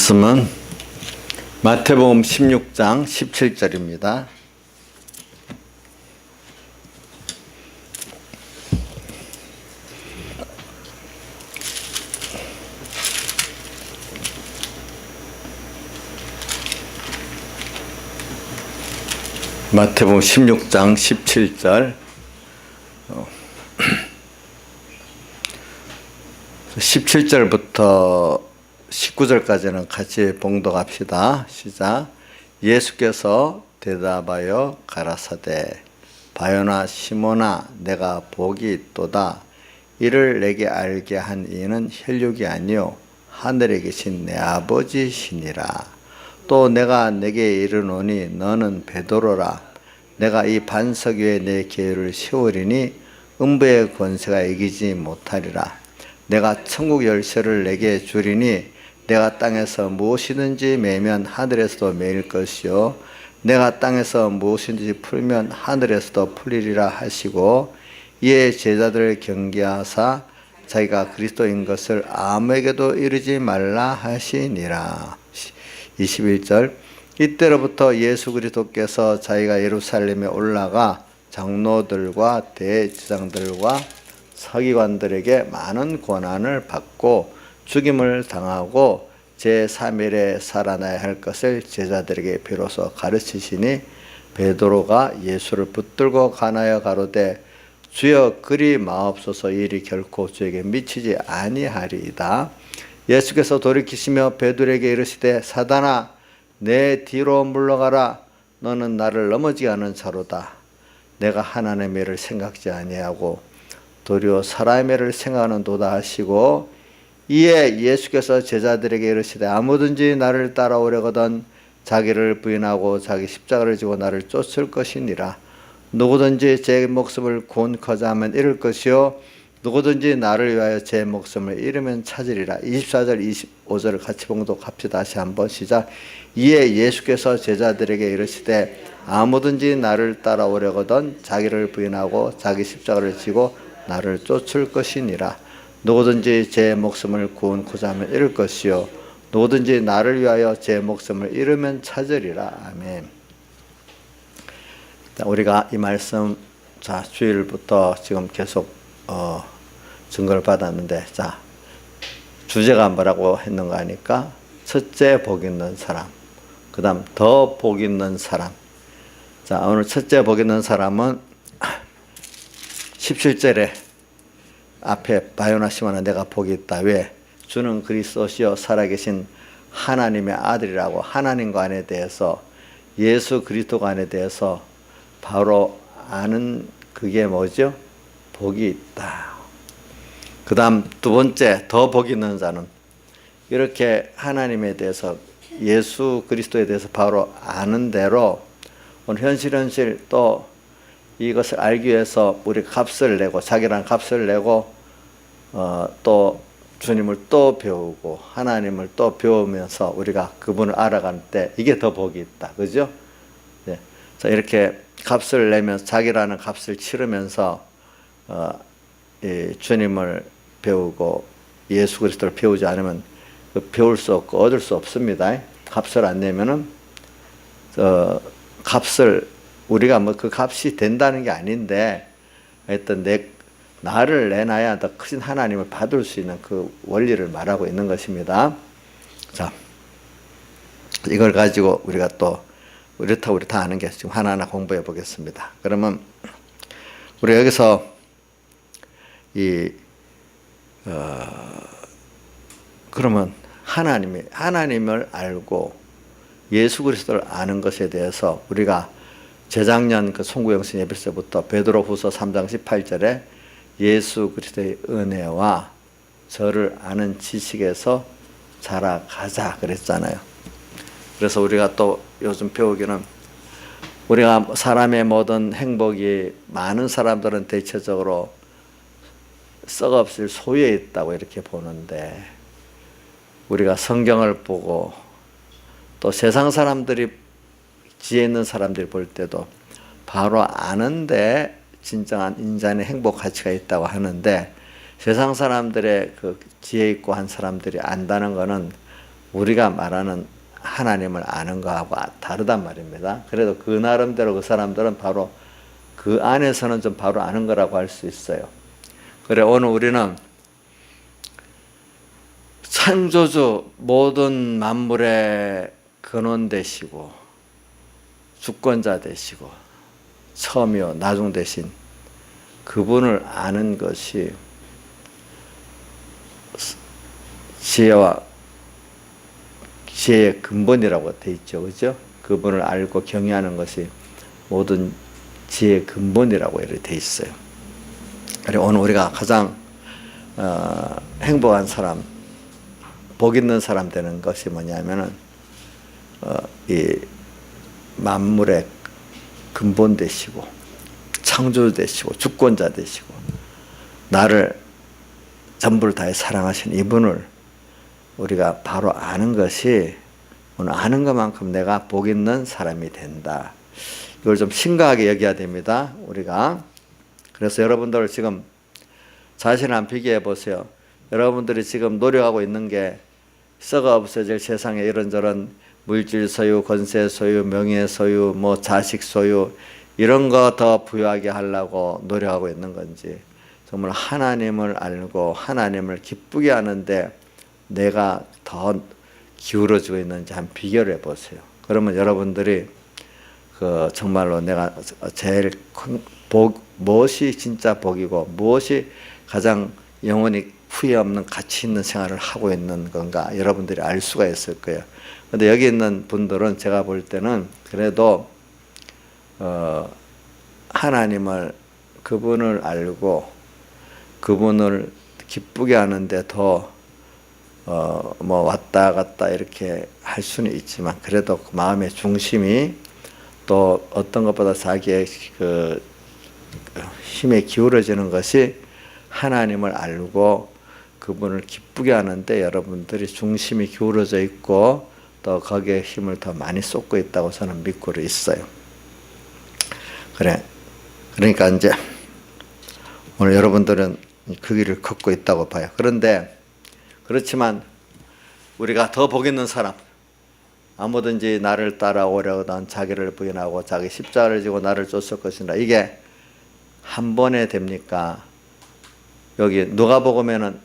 말씀은 마태복음 16장 17절입니다. 마태복음 16장 17절 17절부터 19절까지는 같이 봉독합시다. 시작. 예수께서 대답하여 가라사대 바요나 시몬아 내가 복이 있도다. 이를 내게 알게 한 이는 혈육이 아니요 하늘에 계신 내 아버지시니라. 또 내가 내게 이르노니 너는 베드로라. 내가 이 반석 위에 내 계율을 세우리니 음부의 권세가 이기지 못하리라. 내가 천국 열쇠를 내게 주리니 내가 땅에서 무엇이든지 매면 하늘에서도 매일 것이요 내가 땅에서 무엇이든지 풀면 하늘에서도 풀리리라 하시고 이에 제자들을 경계하사 자기가 그리스도인 것을 아무에게도 이르지 말라 하시니라. 21절 이때로부터 예수 그리스도께서 자기가 예루살렘에 올라가 장로들과 대제사장들과 서기관들에게 많은 고난을 받고 죽임을 당하고 제3일에 살아나야 할 것을 제자들에게 비로소 가르치시니 베드로가 예수를 붙들고 가나여 가로되 주여 그리 마옵소서. 이 일이 결코 주에게 미치지 아니하리이다. 예수께서 돌이키시며 베드로에게 이르시되 사단아 내 뒤로 물러가라. 너는 나를 넘어지게 하는 자로다. 내가 하나님의 일을 생각지 아니하고 도리어 사람의 일을 생각하는도다 하시고 이에 예수께서 제자들에게 이르시되 아무든지 나를 따라오려거든 자기를 부인하고 자기 십자가를 지고 나를 쫓을 것이니라. 누구든지 제 목숨을 구원코자 하면 잃을 것이요 누구든지 나를 위하여 제 목숨을 잃으면 찾으리라. 24절 25절을 같이 봉독합시다. 다시 한번 시작. 이에 예수께서 제자들에게 이르시되 아무든지 나를 따라오려거든 자기를 부인하고 자기 십자가를 지고 나를 쫓을 것이니라. 누구든지 제 목숨을 구원코자 하면 잃을 것이요 누구든지 나를 위하여 제 목숨을 잃으면 찾으리라. 아멘. 우리가 이 말씀 주일부터 지금 계속 증거를 받았는데 주제가 뭐라고 했는가 하니까 첫째 복 있는 사람, 그 다음 더 복 있는 사람. 오늘 첫째 복 있는 사람은 17절에 앞에 바요나 시몬아 내가 복이 있다. 왜? 주는 그리스도시요 살아계신 하나님의 아들이라고 하나님과 안에 대해서 예수 그리스도가 안에 대해서 바로 아는 그게 뭐죠? 복이 있다. 그 다음 두 번째 더 복 있는 자는 이렇게 하나님에 대해서 예수 그리스도에 대해서 바로 아는 대로 오늘 현실 또 이것을 알기 위해서 우리 값을 내고 자기랑 값을 내고 또 주님을 또 배우고 하나님을 또 배우면서 우리가 그분을 알아갈 때 이게 더 복이 있다. 그죠? 네. 이렇게 값을 내면서 자기라는 값을 치르면서 주님을 배우고 예수 그리스도를 배우지 않으면 배울 수 없고 얻을 수 없습니다. 값을 안 내면은 값을 우리가 그 값이 된다는 게 아닌데 하여튼 나를 내놔야 더 크신 하나님을 받을 수 있는 그 원리를 말하고 있는 것입니다. 이걸 가지고 우리가 또 우리 다 아는 게 지금 하나하나 공부해 보겠습니다. 그러면 우리 여기서 그러면 하나님을 알고 예수 그리스도를 아는 것에 대해서 우리가 재작년 그 송구영신 예배서부터 베드로후서 3장 18절에 예수 그리스도의 은혜와 저를 아는 지식에서 자라가자 그랬잖아요. 그래서 우리가 또 요즘 배우기는 우리가 사람의 모든 행복이 많은 사람들은 대체적으로 썩어없을 소유에 있다고 이렇게 보는데 우리가 성경을 보고 또 세상 사람들이 지혜 있는 사람들이 볼 때도 바로 아는데 진정한 인간의 행복 가치가 있다고 하는데 세상 사람들의 그 지혜 있고 한 사람들이 안다는 것은 우리가 말하는 하나님을 아는 거하고 다르단 말입니다. 그래도 그 나름대로 그 사람들은 바로 그 안에서는 좀 바로 아는 거라고 할 수 있어요. 그래 오늘 우리는 창조주 모든 만물의 근원 되시고 주권자 되시고 처음이요 나중 되신 그분을 아는 것이 지혜의 근본이라고 돼 있죠. 그죠? 그분을 알고 경외하는 것이 모든 지혜의 근본이라고 이렇게 돼 있어요. 그리고 오늘 우리가 가장 행복한 사람, 복 있는 사람 되는 것이 뭐냐면은 이 만물의 근본 되시고 창조주 되시고 주권자 되시고 나를 전부를 다해 사랑하신 이분을 우리가 바로 아는 것이 오늘 아는 것만큼 내가 복 있는 사람이 된다. 이걸 좀 심각하게 여겨야 됩니다. 우리가 그래서 여러분들 지금 자신을 한번 비교해 보세요. 여러분들이 지금 노력하고 있는 게 썩어 없어질 세상에 이런저런 물질 소유, 권세 소유, 명예 소유, 뭐 자식 소유 이런 거 더 부유하게 하려고 노력하고 있는 건지 정말 하나님을 알고 하나님을 기쁘게 하는데 내가 더 기울어지고 있는지 한번 비교를 해보세요. 그러면 여러분들이 그 정말로 내가 제일 큰 복, 무엇이 진짜 복이고 무엇이 가장 영원히 후회 없는 가치 있는 생활을 하고 있는 건가 여러분들이 알 수가 있을 거예요. 근데 여기 있는 분들은 제가 볼 때는 그래도 하나님을 그분을 알고 그분을 기쁘게 하는데 더 뭐 왔다 갔다 이렇게 할 수는 있지만 그래도 그 마음의 중심이 또 어떤 것보다 자기의 그 힘에 기울어지는 것이 하나님을 알고 그분을 기쁘게 하는데 여러분들이 중심이 기울어져 있고 또 거기에 힘을 더 많이 쏟고 있다고 저는 믿고 있어요. 그러니까 이제 오늘 여러분들은 그 길을 걷고 있다고 봐요. 그렇지만 우리가 더 복 있는 사람, 아무든지 나를 따라오려거든 자기를 부인하고 자기 십자가를 지고 나를 쫓을 것이라. 이게 한 번에 됩니까? 여기 누가복음에는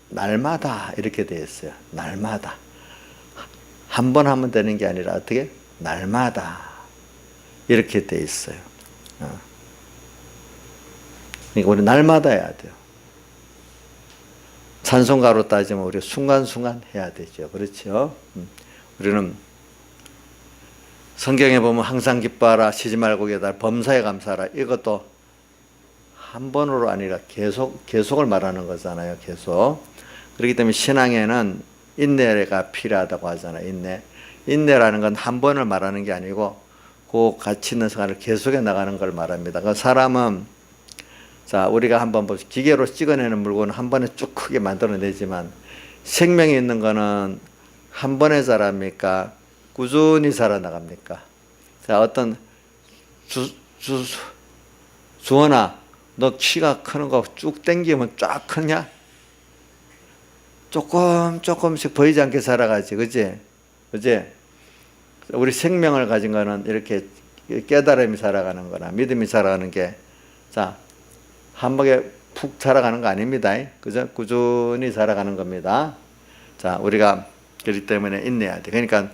날마다 이렇게 되어 있어요. 날마다. 한 번 하면 되는 게 아니라 어떻게? 날마다 이렇게 되어 있어요. 그러니까 우리 날마다 해야 돼요. 찬송가로 따지면 우리 순간순간 해야 되죠. 그렇죠? 우리는 성경에 보면 항상 기뻐하라, 쉬지 말고 기다려, 범사에 감사하라. 이것도 한 번으로 아니라 계속을 말하는 거잖아요. 계속. 그렇기 때문에 신앙에는 인내가 필요하다고 하잖아요. 인내라는 건 한 번을 말하는 게 아니고 그 가치 있는 생활을 계속해 나가는 걸 말합니다. 그 사람은 자, 우리가 한번 보시죠. 기계로 찍어내는 물건은 한 번에 쭉 크게 만들어내지만 생명이 있는 거는 한 번에 자랍니까? 꾸준히 자라나갑니까? 자, 어떤 주원아, 너 키가 크는 거 쭉 당기면 쫙 크냐? 조금씩 보이지 않게 자라가지, 그지? 우리 생명을 가진 거는 이렇게 깨달음이 자라가는 거나 믿음이 자라가는 게, 자, 한 번에 푹 자라가는 거 아닙니다. 그죠? 꾸준히 자라가는 겁니다. 자, 우리가 그렇기 때문에 인내해야 돼. 그러니까,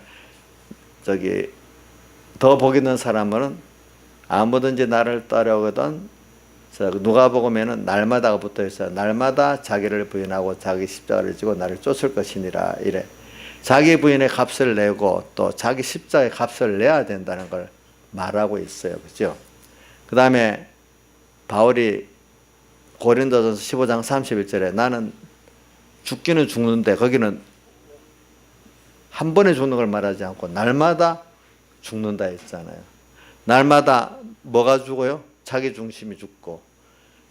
더 복 있는 사람은 아무든지 나를 따라오거든. 누가복음에는 날마다가 붙어 있어요. 날마다 자기를 부인하고 자기 십자가를 지고 나를 쫓을 것이니라. 이래. 자기 부인의 값을 내고 또 자기 십자가의 값을 내야 된다는 걸 말하고 있어요. 그죠? 그 다음에 바울이 고린도전서 15장 31절에 나는 죽기는 죽는데, 거기는 한 번에 죽는 걸 말하지 않고 날마다 죽는다 했잖아요. 날마다 뭐가 죽어요? 자기 중심이 죽고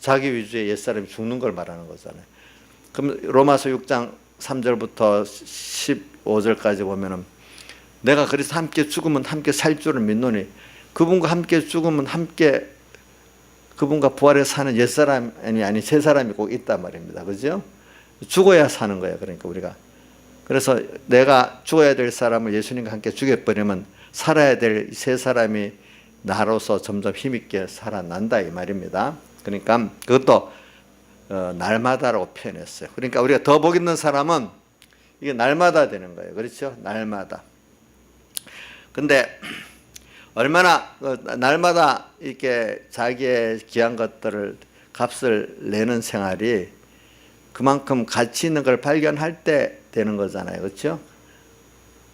자기 위주의 옛사람이 죽는 걸 말하는 거잖아요. 그럼 로마서 6장 3절부터 15절까지 보면은 내가 그래서 함께 죽으면 함께 살 줄을 믿노니 그분과 함께 죽으면 함께 그분과 부활해 사는 옛사람이 아닌 새사람이 꼭 있단 말입니다. 그죠? 죽어야 사는 거예요. 그러니까 우리가 그래서 내가 죽어야 될 사람을 예수님과 함께 죽여버리면 살아야 될 세 사람이 나로서 점점 힘있게 살아난다 이 말입니다. 그러니까 그것도 날마다라고 표현했어요. 그러니까 우리가 더 복 있는 사람은 이게 날마다 되는 거예요. 그렇죠? 날마다. 근데 얼마나 날마다 이렇게 자기의 귀한 것들을 값을 내는 생활이 그만큼 가치 있는 걸 발견할 때 되는 거잖아요. 그렇죠?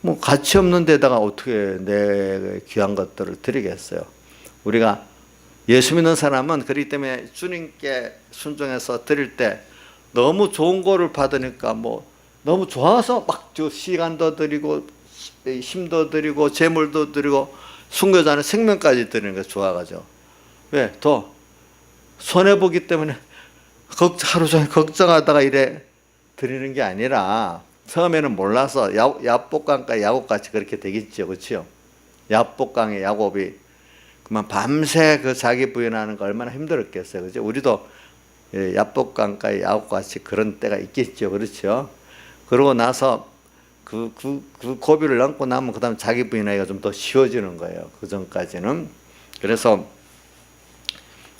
뭐 가치 없는 데다가 어떻게 내 귀한 것들을 드리겠어요. 우리가 예수 믿는 사람은 그렇기 때문에 주님께 순종해서 드릴 때 너무 좋은 거를 받으니까 뭐 너무 좋아서 막 시간도 드리고 힘도 드리고 재물도 드리고 순교자는 생명까지 드리는 게 좋아가죠. 왜? 더 손해보기 때문에 하루 종일 걱정하다가 이래 드리는 게 아니라 처음에는 몰라서 야복강과 야곱같이 그렇게 되겠죠. 그렇죠? 야복강의 야곱이 그만 밤새 그 자기 부인하는 거 얼마나 힘들었겠어요. 그죠? 우리도 야복강과 야곱같이 그런 때가 있겠죠. 그렇죠? 그러고 나서 그 고비를 넘고 나면 그 다음 자기 부인하기가 좀 더 쉬워지는 거예요. 그 전까지는. 그래서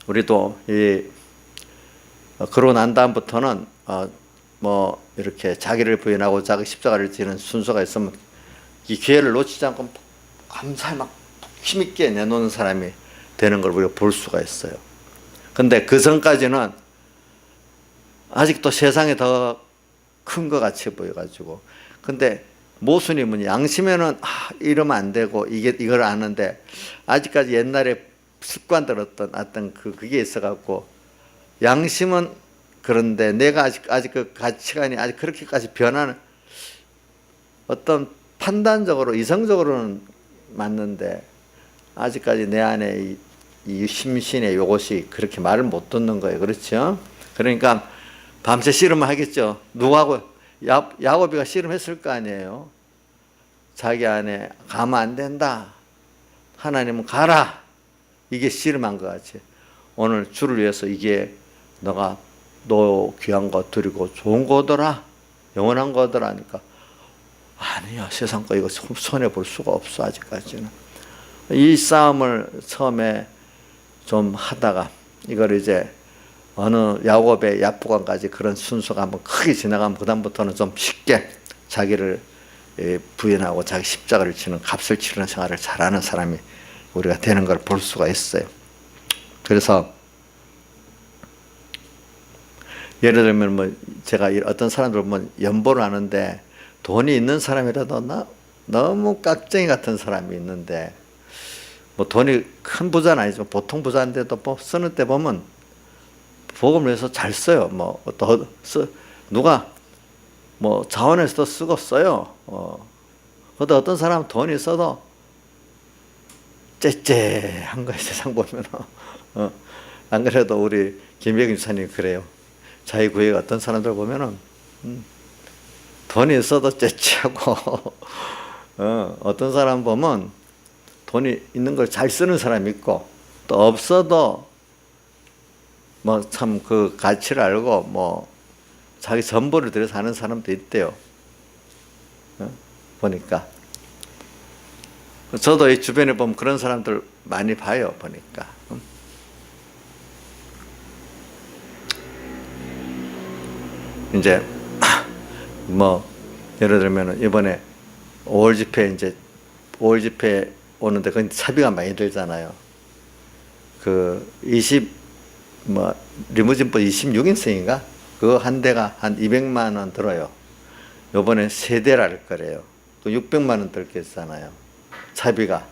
우리도 그러고 난 다음부터는 뭐 이렇게 자기를 부인하고 자기 십자가를 지는 순서가 있으면 이 기회를 놓치지 않고 감사히 막 힘있게 내놓는 사람이 되는 걸 우리가 볼 수가 있어요. 근데 그 전까지는 아직도 세상에 더 큰 것 같이 보여가지고. 근데 모수님은 양심에는 이러면 안 되고 이걸 아는데 아직까지 옛날에 습관 들었던 어떤 그게 있어갖고 양심은 그런데 내가 아직 그 가치관이 아직 그렇게까지 변하는 어떤 판단적으로 이성적으로는 맞는데 아직까지 내 안에 이 심신의 요것이 그렇게 말을 못 듣는 거예요. 그렇죠? 그러니까 밤새 씨름을 하겠죠. 누구하고 야곱이가 씨름했을 거 아니에요. 자기 안에 가면 안 된다. 하나님은 가라. 이게 씨름한 것 같이 오늘 주를 위해서 이게 너가 너 귀한 거 드리고 좋은 거더라. 영원한 거더라 하니까 아니야. 세상 거 이거 손해볼 수가 없어. 아직까지는. 이 싸움을 처음에 좀 하다가 이걸 이제 어느 야곱의 야복강까지 그런 순서가 한번 크게 지나가면 그 다음부터는 좀 쉽게 자기를 부인하고 자기 십자가를 치는 값을 치르는 생활을 잘하는 사람이 우리가 되는 걸 볼 수가 있어요. 그래서 예를 들면 뭐 제가 어떤 사람들 보면 연보를 하는데 돈이 있는 사람이라도 너무 깍쟁이 같은 사람이 있는데 뭐 돈이 큰 부자는 아니지만 보통 부자인데도 뭐 쓰는 때 보면 복음을 위해서 잘 써요. 뭐 누가 뭐 자원에서도 쓰고 써요. 근데 어떤 사람은 돈이 있어도 째째한 거예요. 세상 보면. 안 그래도 우리 김백인 주사님이 그래요. 자기 구역에 어떤 사람들 보면은 돈이 있어도 째째하고 어떤 사람 보면 돈이 있는 걸 잘 쓰는 사람이 있고 또 없어도 뭐 참 그 가치를 알고 뭐 자기 전부를 들여서 하는 사람도 있대요. 보니까 저도 이 주변에 보면 그런 사람들 많이 봐요. 보니까 이제 뭐 예를 들면 이번에 5월 집회 이제 5월 집회 오는데 그 차비가 많이 들잖아요. 그 리무진버스 26인승인가? 그거 한 대가 한 200만 원 들어요. 요번에 3대를 할 거래요. 그 600만 원 들겠잖아요. 차비가.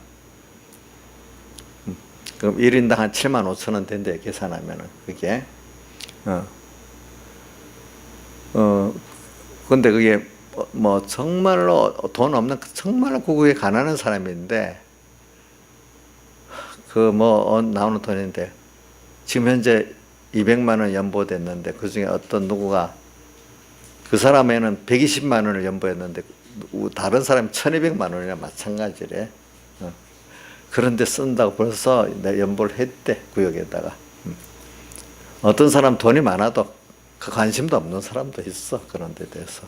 그럼 1인당 한 7만 5천 원 된대, 계산하면은. 그게. 근데 그게 뭐 정말로 돈 없는 정말로 고국에 가난한 사람인데 그 뭐 나오는 돈인데 지금 현재 200만 원 연보됐는데 그 중에 어떤 누구가 그 사람에는 120만 원을 연보했는데 다른 사람이 1200만 원이나 마찬가지래. 그런데 쓴다고 벌써 내 연보를 했대, 구역에다가. 어떤 사람 돈이 많아도 그 관심도 없는 사람도 있어, 그런 데 대해서.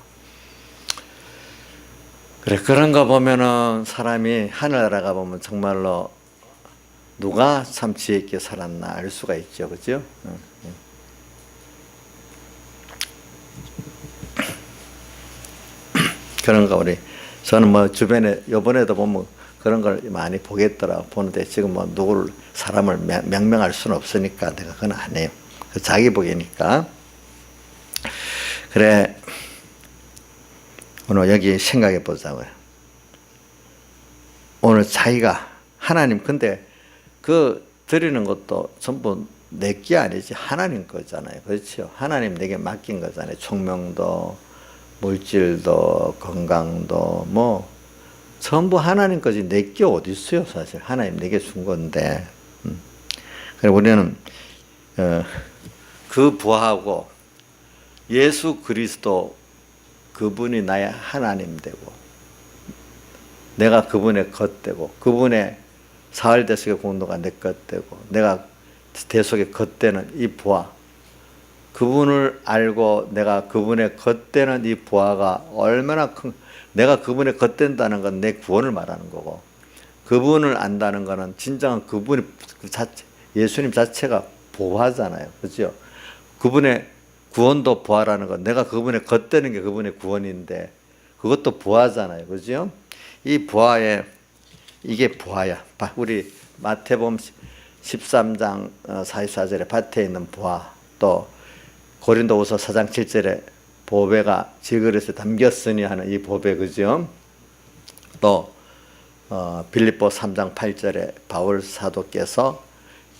그래, 그런 거 보면은 사람이 하늘나라 보면 정말로 누가 참 지혜 있게 살았나 알 수가 있죠. 그죠? 그런 거 저는 뭐 주변에 요번에도 보면 그런 걸 많이 보는데 지금 뭐 누구를 사람을 명명할 수는 없으니까 내가 그건 안 해요. 자기 보기니까. 그래, 오늘 여기 생각해 보자고요. 오늘 자기가 하나님, 근데 그 드리는 것도 전부 내게 아니지 하나님 거잖아요. 그렇죠? 하나님 내게 맡긴 거잖아요. 총명도 물질도 건강도 뭐 전부 하나님 거지 내게 어디 있어요. 사실 하나님 내게 준 건데. 그래, 우리는 그 부하고 예수 그리스도 그분이 나의 하나님 되고 내가 그분의 것 되고 그분의 사흘 대속의 공로가 내 것 되고 내가 대속의 것 되는 이 부하, 그분을 알고 내가 그분의 것 되는 이 부하가 얼마나 큰, 내가 그분의 것 된다는 건 내 구원을 말하는 거고, 그분을 안다는 거는 진정한 그분이 그 자체, 예수님 자체가 보화잖아요. 그렇죠? 그분의 구원도 부활하는 건 내가 그분의 겉되는 게 그분의 구원인데 그것도 부활잖아요. 그죠? 이 부활에 이게 부활이야. 우리 마태복음 13장 44절에 밭에 있는 부활, 또 고린도후서 4장 7절에 보배가 질그릇에 담겼으니 하는 이 보배, 그죠? 또 빌립보 3장 8절에 바울 사도께서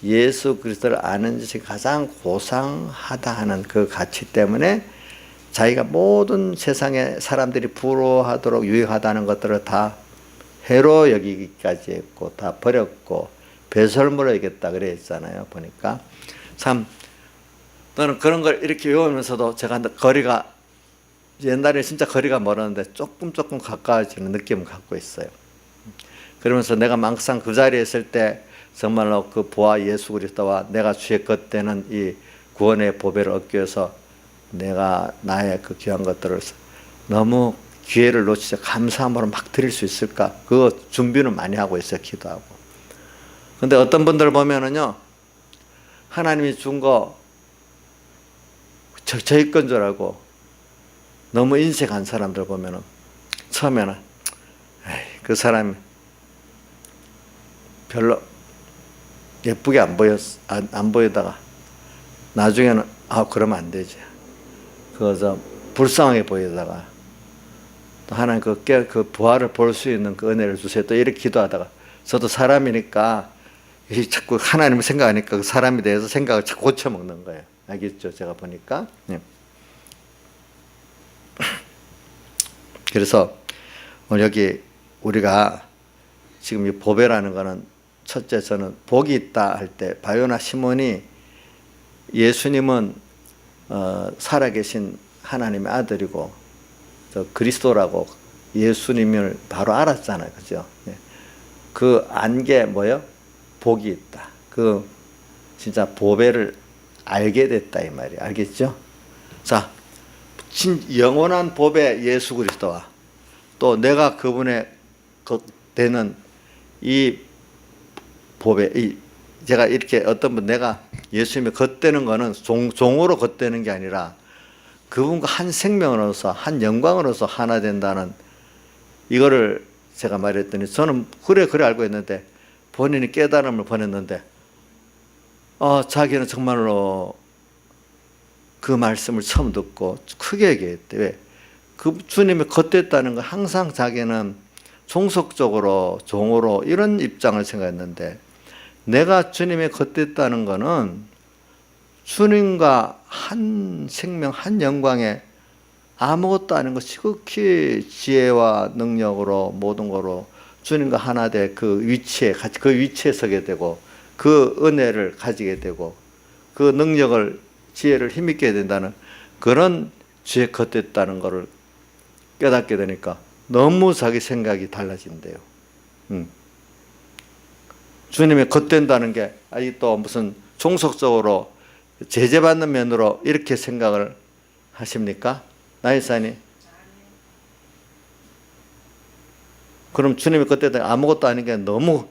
예수 그리스도를 아는 것이 가장 고상하다 하는 그 가치 때문에 자기가 모든 세상의 사람들이 부러워하도록 유익하다는 것들을 다 해로 여기기까지 했고 다 버렸고 배설물로 여겼다 그래 있잖아요. 보니까 참 저는 그런 걸 이렇게 외우면서도 제가 거리가 옛날에 진짜 거리가 멀었는데 조금 가까워지는 느낌을 갖고 있어요. 그러면서 내가 막상 그 자리에 있을 때 정말로 그 부하 예수 그리스도와 내가 주의 것 되는 이 구원의 보배를 얻기 위해서 내가 나의 그 귀한 것들을 너무 기회를 놓치지 감사함으로 막 드릴 수 있을까? 그거 준비는 많이 하고 있어요. 기도하고. 근데 어떤 분들 보면은요, 하나님이 준 거 저희 건 줄 알고 너무 인색한 사람들 보면은 처음에는 에이, 그 사람이 별로 예쁘게 안 보이다가 나중에는 그러면 안 되지. 그거 불쌍하게 보이다가 또 하나님 그 부활을 볼 수 있는 그 은혜를 주세요. 또 이렇게 기도하다가 저도 사람이니까 자꾸 하나님을 생각하니까 그 사람에 대해서 생각을 자꾸 고쳐먹는 거예요. 알겠죠? 제가 보니까. 네. 그래서 오늘 여기 우리가 지금 이 보배라는 거는 첫째 저는 복이 있다 할 때 바요나 시몬이 예수님은 살아계신 하나님의 아들이고 그리스도라고 예수님을 바로 알았잖아요. 그죠? 그 안게 뭐예요? 복이 있다. 그 진짜 보배를 알게 됐다 이 말이에요. 알겠죠? 자, 영원한 보배 예수 그리스도와 또 내가 그분의 되는 이 보배, 제가 이렇게 어떤 분 내가 예수님의 겉되는 거는 종으로 겉되는 게 아니라 그분과 한 생명으로서 한 영광으로서 하나 된다는 이거를 제가 말했더니 저는 그래 알고 있는데 본인이 깨달음을 보냈는데 자기는 정말로 그 말씀을 처음 듣고 크게 얘기했대. 왜? 그 주님의 겉됐다는 거 항상 자기는 종속적으로 종으로 이런 입장을 생각했는데 내가 주님의 겉됐다는 거는 주님과 한 생명 한 영광에 아무것도 아닌 것 지극히 지혜와 능력으로 모든 거로 주님과 하나 될 그 위치에 서게 되고 그 은혜를 가지게 되고 그 능력을 지혜를 힘있게 된다는 그런 주의 겉됐다는 것을 깨닫게 되니까 너무 자기 생각이 달라진대요. 주님의 겉된다는 게 또 무슨 종속적으로 제재받는 면으로 이렇게 생각을 하십니까? 나이사님? 그럼 주님이 그때 아무것도 아닌 게 너무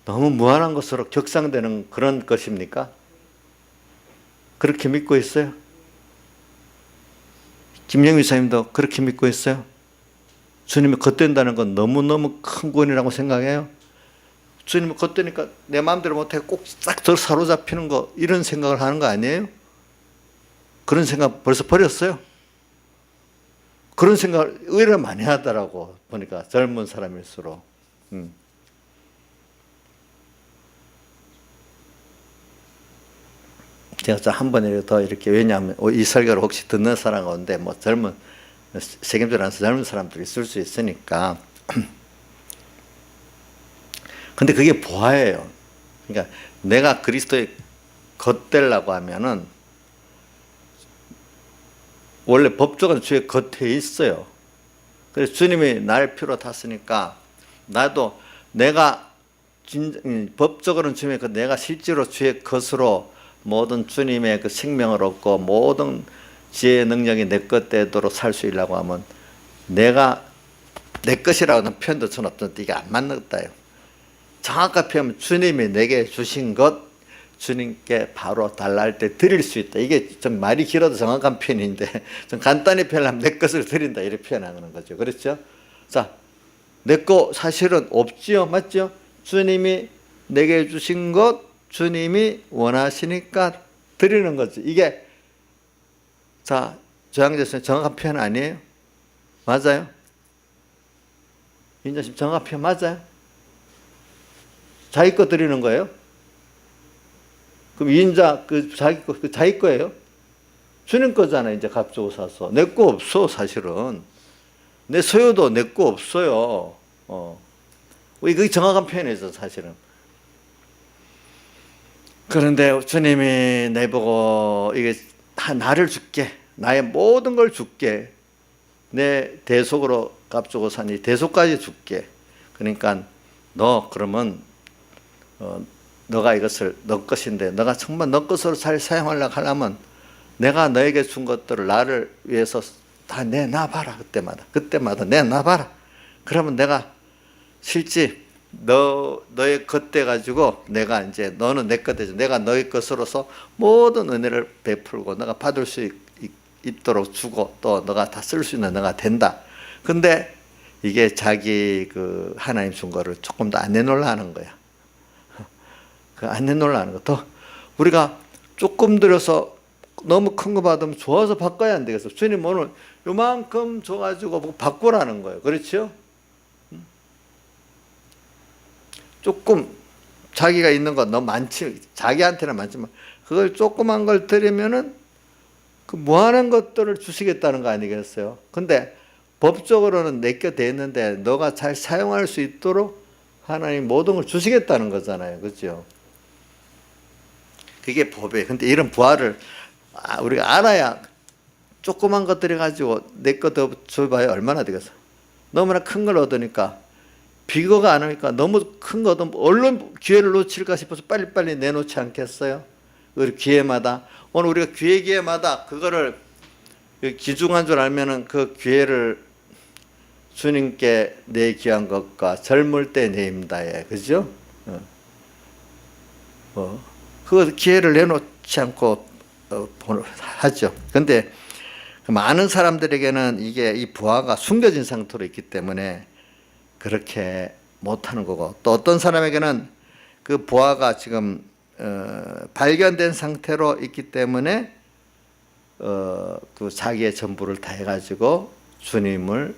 무한한 것으로 격상되는 그런 것입니까? 그렇게 믿고 있어요? 김영미 사님도 그렇게 믿고 있어요? 주님이 겉된다는 건 너무너무 큰 구원이라고 생각해요? 주님이 겉되니까 내 마음대로 못해 꼭 싹 더 사로잡히는 거, 이런 생각을 하는 거 아니에요? 그런 생각 벌써 버렸어요? 그런 생각을 의외로 많이 하더라고, 보니까 젊은 사람일수록. 제가 한 번이라도 더 이렇게, 왜냐하면 이 설교를 혹시 듣는 사람 가운데 뭐 젊은, 세겜절 안에서 젊은 사람들이 있을 수 있으니까. 근데 그게 보아예요. 그러니까 내가 그리스도의 겉되려고 하면은 원래 법적은 주의 겉에 있어요. 그래서 주님이 날 피로 탔으니까 나도 내가 법적으로는 주님의 내가 실제로 주의 것으로 모든 주님의 그 생명을 얻고 모든 지혜의 능력이 내 것 되도록 살 수 있려고 하면 내가 내 것이라고는 표현도 전 없던데 이게 안 맞는다요. 정확하게 표현하면 주님이 내게 주신 것 주님께 바로 달라 할 때 드릴 수 있다. 이게 좀 말이 길어도 정확한 표현인데 좀 간단히 표현하면 내 것을 드린다 이렇게 표현하는 거죠. 그렇죠? 자, 내 거 사실은 없지요. 맞죠? 주님이 내게 주신 것 주님이 원하시니까 드리는 거지. 이게 자, 조양재선 정확한 표현 아니에요? 맞아요? 인자심 정확한 표현 맞아요? 자기 거 드리는 거예요? 그럼 인자 자기 거예요? 주님 거잖아요. 이제 값 주고 사서. 내 거 없어 사실은. 내 소유도 내 거 없어요. 이게 정확한 표현이죠 사실은. 그런데 주님이 내보고 이게 나를 줄게, 나의 모든 걸 줄게, 내 대속으로 값 주고 사니 대속까지 줄게. 그러니까 너 그러면 너가 이것을 너 것인데 너가 정말 너 것으로 잘 사용하려고 하려면 내가 너에게 준 것들을 나를 위해서 다 내놔봐라. 그때마다 내놔봐라. 그러면 내가 실제 너의 것 돼가지고 내가 이제 너는 내 것 되죠. 내가 너의 것으로서 모든 은혜를 베풀고 너가 받을 수 있도록 주고 또 너가 다 쓸 수 있는 너가 된다. 근데 이게 자기 그 하나님 준 거를 조금 더 안 내놓으려 하는 거야. 안 내놓으려 하는 거. 더 우리가 조금 들여서 너무 큰 거 받으면 좋아서 바꿔야 안 되겠어. 주님 오늘 요만큼 줘가지고 뭐 바꾸라는 거예요. 그렇죠? 조금 자기가 있는 거 너무 많지, 자기한테는 많지만 그걸 조그만 걸 드리면은 그 무한한 것들을 주시겠다는 거 아니겠어요? 근데 법적으로는 내게 돼 있는데 너가 잘 사용할 수 있도록 하나님 모든 걸 주시겠다는 거잖아요. 그렇죠? 그게 법이에요. 근데 이런 부활을 우리가 알아야, 조그만 것들이 가지고 내 거 더 줘봐야 얼마나 되겠어. 너무나 큰 걸 얻으니까 비거가 안 오니까 너무 큰 거 얻으면 얼른 기회를 놓칠까 싶어서 빨리빨리 내놓지 않겠어요? 우리 기회마다, 오늘 우리가 기회마다 그거를 기중한 줄 알면은 그 기회를 주님께 내 귀한 것과 젊을 때 내입니다에, 그죠? 그 기회를 내놓지 않고 하죠. 근데 많은 사람들에게는 이게 이 부하가 숨겨진 상태로 있기 때문에 그렇게 못하는 거고, 또 어떤 사람에게는 그 부하가 지금 발견된 상태로 있기 때문에 그 자기의 전부를 다 해가지고 주님을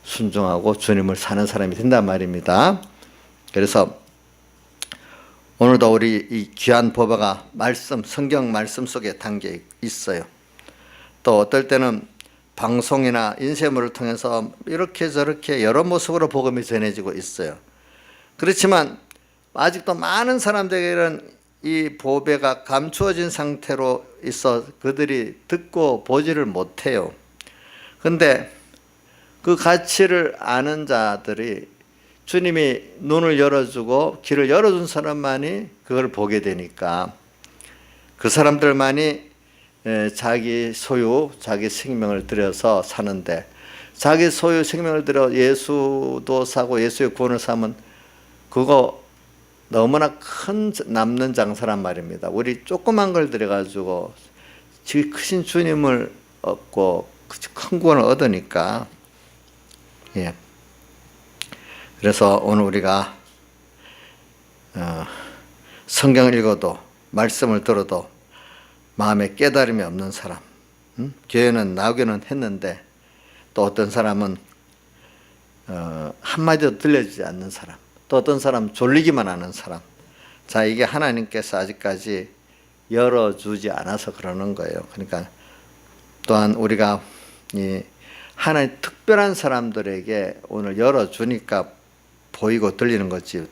순종하고 주님을 사는 사람이 된단 말입니다. 그래서 오늘도 우리 이 귀한 법화가 성경 말씀 속에 담겨 있어요. 또 어떨 때는 방송이나 인쇄물을 통해서 이렇게 저렇게 여러 모습으로 복음이 전해지고 있어요. 그렇지만 아직도 많은 사람들에게는 이 보배가 감추어진 상태로 있어 그들이 듣고 보지를 못해요. 근데 그 가치를 아는 자들이, 주님이 눈을 열어주고 길을 열어준 사람만이 그걸 보게 되니까 그 사람들만이 자기 소유, 자기 생명을 들여서 사는데, 자기 소유 생명을 들여 예수도 사고 예수의 구원을 사면 그거 너무나 큰 남는 장사란 말입니다. 우리 조그만 걸 들여가지고 크신 주님을 얻고 큰 구원을 얻으니까. 예. 그래서 오늘 우리가 성경을 읽어도 말씀을 들어도 마음에 깨달음이 없는 사람, 교회는 나오기는 했는데 또 어떤 사람은 한마디도 들려지지 않는 사람, 또 어떤 사람은 졸리기만 하는 사람. 자, 이게 하나님께서 아직까지 열어주지 않아서 그러는 거예요. 그러니까 또한 우리가 이 하나님 특별한 사람들에게 오늘 열어주니까 보이고 들리는 거지,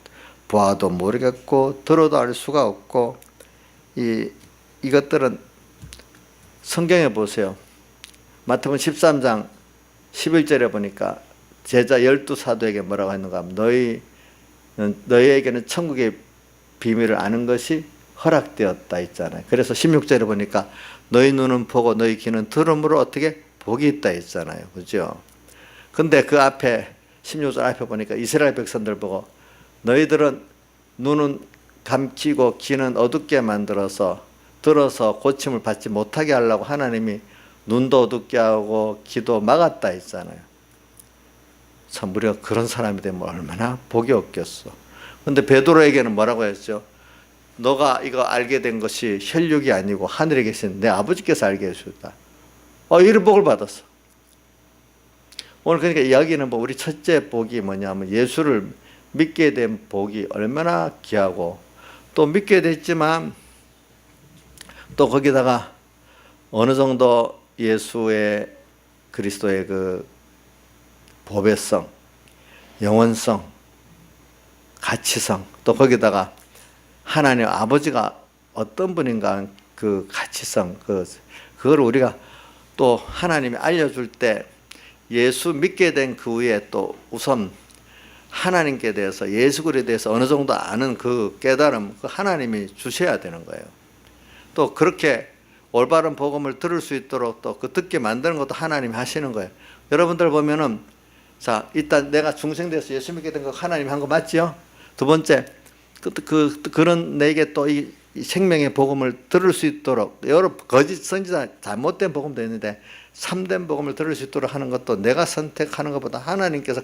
보아도 모르겠고 들어도 알 수가 없고. 이것들은 성경에 보세요. 마태복음 13장 11절에 보니까 제자 12사도에게 뭐라고 했는가 하면 너희에게는 천국의 비밀을 아는 것이 허락되었다 있잖아요. 그래서 16절에 보니까 너희 눈은 보고 너희 귀는 들음으로 어떻게 복이 있다 했잖아요. 그죠? 근데 그 앞에 16절 앞에 보니까 이스라엘 백성들 보고 너희들은 눈은 감기고 귀는 어둡게 만들어서 들어서 고침을 받지 못하게 하려고 하나님이 눈도 어둡게 하고 귀도 막았다 했잖아요. 참 우리가 그런 사람이 되면 얼마나 복이 없겠어. 근데 베드로에게는 뭐라고 했죠? 너가 이거 알게 된 것이 혈육이 아니고 하늘에 계신 내 아버지께서 알게 해주셨다. 이런 복을 받았어. 오늘 그러니까 이야기는 뭐 우리 첫째 복이 뭐냐면 예수를 믿게 된 복이 얼마나 귀하고, 또 믿게 됐지만 또 거기다가 어느 정도 예수의 그리스도의 그 보배성, 영원성, 가치성, 또 거기다가 하나님 아버지가 어떤 분인가 그 가치성, 그걸 우리가 또 하나님이 알려줄 때 예수 믿게 된 그 후에 또 우선 하나님께 대해서, 예수 그리스도에 대해서 어느 정도 아는 그 깨달음, 그 하나님이 주셔야 되는 거예요. 또 그렇게 올바른 복음을 들을 수 있도록 또 그 듣게 만드는 것도 하나님이 하시는 거예요. 여러분들 보면은, 자, 일단 내가 중생돼서 예수 믿게 된 거 하나님이 한 거 맞지요? 두 번째, 그런 내게 또 이 생명의 복음을 들을 수 있도록, 여러 거짓 선지자 잘못된 복음도 있는데 참된 복음을 들을 수 있도록 하는 것도 내가 선택하는 것보다 하나님께서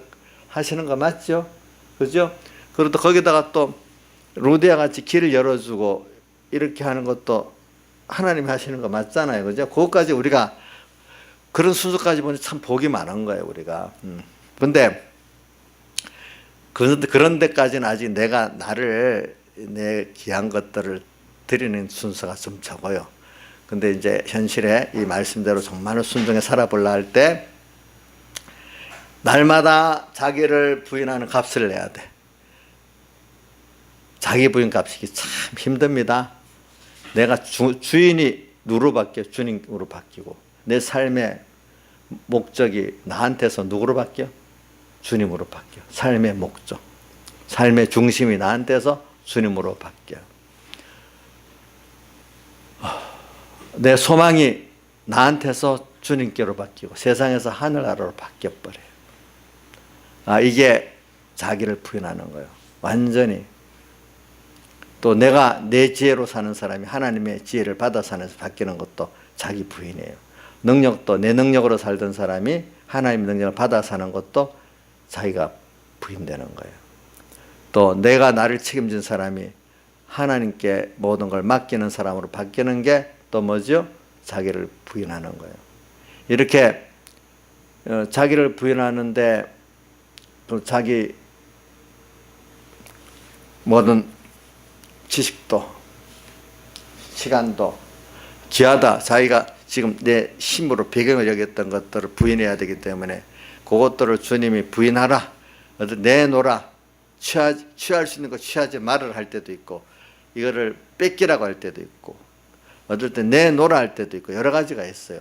하시는 거 맞죠? 그죠? 그리고 또 거기다가 또 루디아 같이 길을 열어주고 이렇게 하는 것도 하나님이 하시는 거 맞잖아요. 그죠? 그것까지 우리가 그런 순서까지 보니 참 복이 많은 거예요, 우리가. 근데 그런 데까지는 아직 내가 내 귀한 것들을 드리는 순서가 좀 적어요. 근데 이제 현실에 이 말씀대로 정말 순종해 살아보려 할 때 날마다 자기를 부인하는 값을 내야 돼. 자기 부인 값이기 참 힘듭니다. 내가 주인이 누구로 바뀌어? 주님으로 바뀌고, 내 삶의 목적이 나한테서 누구로 바뀌어? 주님으로 바뀌어. 삶의 목적, 삶의 중심이 나한테서 주님으로 바뀌어. 내 소망이 나한테서 주님께로 바뀌고 세상에서 하늘나라로 바뀌어버려요. 이게 자기를 부인하는 거예요. 완전히. 또 내가 내 지혜로 사는 사람이 하나님의 지혜를 받아 사면서 바뀌는 것도 자기 부인이에요. 능력도 내 능력으로 살던 사람이 하나님의 능력을 받아 사는 것도 자기가 부인되는 거예요. 또 내가 나를 책임진 사람이 하나님께 모든 걸 맡기는 사람으로 바뀌는 게 또 뭐죠? 자기를 부인하는 거예요. 이렇게 자기를 부인하는데 또 자기 모든 지식도 시간도 귀하다. 자기가 지금 내 힘으로 배경을 여겼던 것들을 부인해야 되기 때문에 그것들을 주님이 부인하라, 내놓으라, 취할 수 있는 거 취하지 말을 할 때도 있고, 이거를 뺏기라고 할 때도 있고, 어떨 때 내놓으라 할 때도 있고, 여러 가지가 있어요.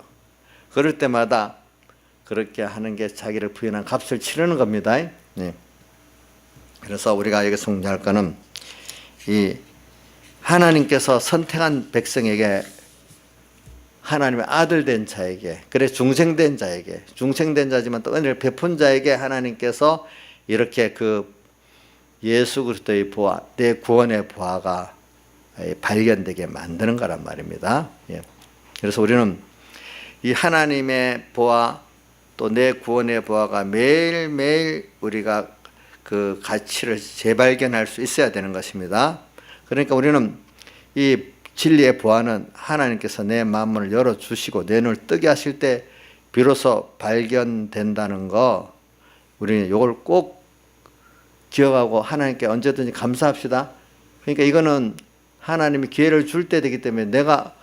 그럴 때마다 그렇게 하는 게 자기를 부인한 값을 치르는 겁니다. 네. 그래서 우리가 여기서 정리할 거는 이 하나님께서 선택한 백성에게 하나님의 아들 된 자에게, 그래 중생된 자에게, 중생된 자지만 또 은혜를 베푼 자에게 하나님께서 이렇게 그 예수 그리스도의 보화, 내 구원의 보화가 발견되게 만드는 거란 말입니다. 예. 그래서 우리는 이 하나님의 보화, 또 내 구원의 보화가 매일매일 우리가 그 가치를 재발견할 수 있어야 되는 것입니다. 그러니까 우리는 이 진리의 보화는 하나님께서 내 마음을 열어주시고 내 눈을 뜨게 하실 때 비로소 발견된다는 거, 우리는 이걸 꼭 기억하고 하나님께 언제든지 감사합시다. 그러니까 이거는 하나님이 기회를 줄 때 되기 때문에 내가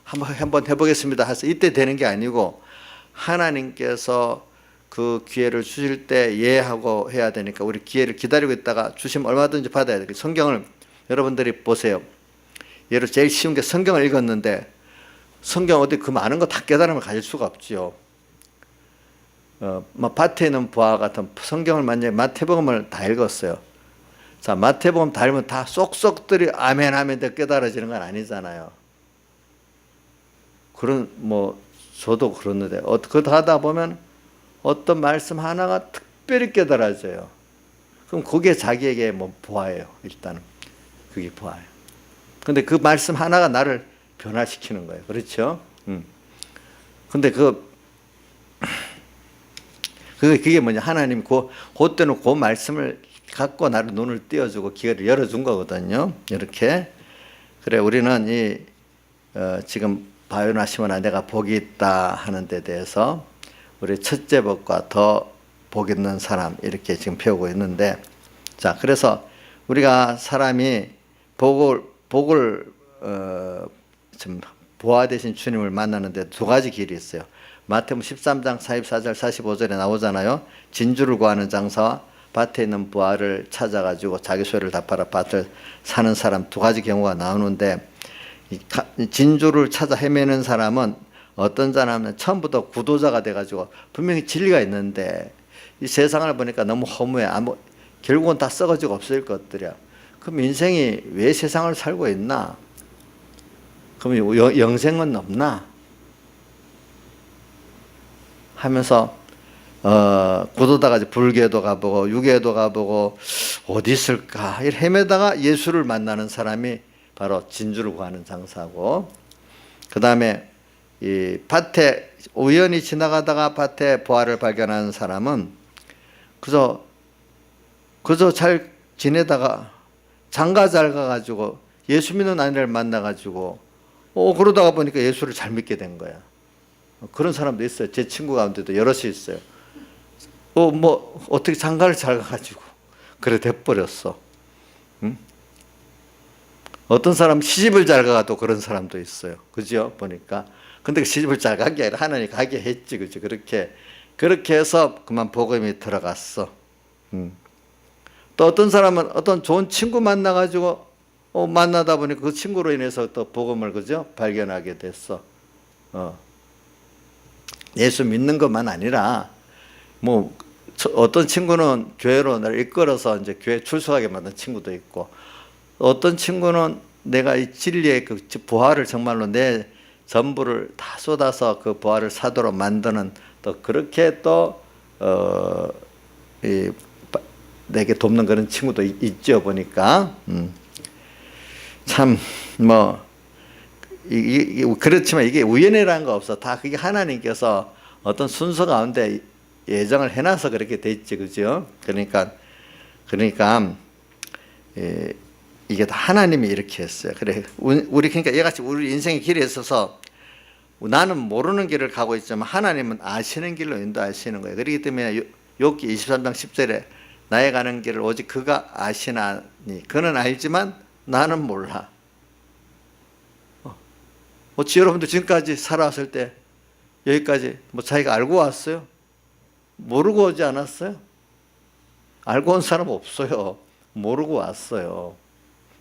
한번 해보겠습니다 해서 이때 되는 게 아니고, 하나님께서 그 기회를 주실 때 예하고 해야 되니까 우리 기회를 기다리고 있다가 주시면 얼마든지 받아야 돼요. 성경을 여러분들이 보세요. 예로 제일 쉬운 게 성경을 읽었는데 성경 어디 그 많은 거 다 깨달으면 가질 수가 없지요. 밭에 있는 부화 같은 성경을 만약에 마태복음을 다 읽었어요. 자, 마태복음 다 읽으면 다 쏙쏙들이 아멘 하면 깨달아지는 건 아니잖아요. 그런 저도 그러는데 그거 하다 보면 어떤 말씀 하나가 특별히 깨달아져요. 그럼 그게 자기에게 보아예요. 일단은 그게 보아예요. 근데 그 말씀 하나가 나를 변화시키는 거예요. 그렇죠? 근데 그게 뭐냐, 하나님 그때는 그 말씀을 갖고 나를 눈을 띄워주고 기회를 열어준 거거든요. 이렇게. 그래, 우리는 지금 바요나 시모나 내가 복이 있다 하는 데 대해서 우리 첫째 복과 더 복 있는 사람 이렇게 지금 배우고 있는데, 자, 그래서 우리가 사람이 복을 좀 보아 되신 주님을 만나는데 두 가지 길이 있어요. 마태복음 13장 44절 45절에 나오잖아요. 진주를 구하는 장사와 밭에 있는 부하를 찾아가지고 자기 소유를 다 팔아 밭을 사는 사람 두 가지 경우가 나오는데, 진주를 찾아 헤매는 사람은 어떤 사람은 처음부터 구도자가 돼가지고 분명히 진리가 있는데 이 세상을 보니까 너무 허무해. 결국은 다 썩어지고 없어질 것들이야. 그럼 인생이 왜 세상을 살고 있나? 그럼 영생은 없나? 하면서 구도다가 불교도 가보고 유교도 가보고 어디 있을까 헤매다가 예수를 만나는 사람이 바로 진주를 구하는 장사고, 그 다음에 이 밭에 우연히 지나가다가 밭에 보화를 발견하는 사람은 그저 잘 지내다가 장가 잘 가가지고 예수 믿는 아내를 만나가지고 그러다가 보니까 예수를 잘 믿게 된 거야. 그런 사람도 있어요. 제 친구 가운데도 여럿이 있어요. 어떻게 장가를 잘 가가지고 그래 돼버렸어. 응? 어떤 사람 시집을 잘 가도 그런 사람도 있어요. 그죠? 보니까. 근데 시집을 잘 간 게 아니라 하나님이 가게 했지. 그죠? 그렇게 해서 그만 복음이 들어갔어. 또 어떤 사람은 어떤 좋은 친구 만나가지고 만나다 보니까 그 친구로 인해서 또 복음을 그죠? 발견하게 됐어. 예수 믿는 것만 아니라 어떤 친구는 교회로 나를 이끌어서 이제 교회 출석하게 만든 친구도 있고, 어떤 친구는 내가 이 진리의 그 부활을 정말로 내 전부를 다 쏟아서 그 부활을 사도록 만드는 또 그렇게 또 내게 돕는 그런 친구도 있죠. 보니까 참 그렇지만 이게 우연이라는 거 없어. 다 그게 하나님께서 어떤 순서 가운데 예정을 해놔서 그렇게 돼 있지, 그죠? 그러니까 이게 다 하나님이 이렇게 했어요. 그래, 그러니까 얘같이 우리 인생의 길에 있어서 나는 모르는 길을 가고 있지만 하나님은 아시는 길로 인도하시는 거예요. 그렇기 때문에 욥기 23장 10절에 나의 가는 길을 오직 그가 아시나니 그는 알지만 나는 몰라. 여러분들 지금까지 살아왔을 때 여기까지 자기가 알고 왔어요? 모르고 오지 않았어요? 알고 온 사람 없어요. 모르고 왔어요.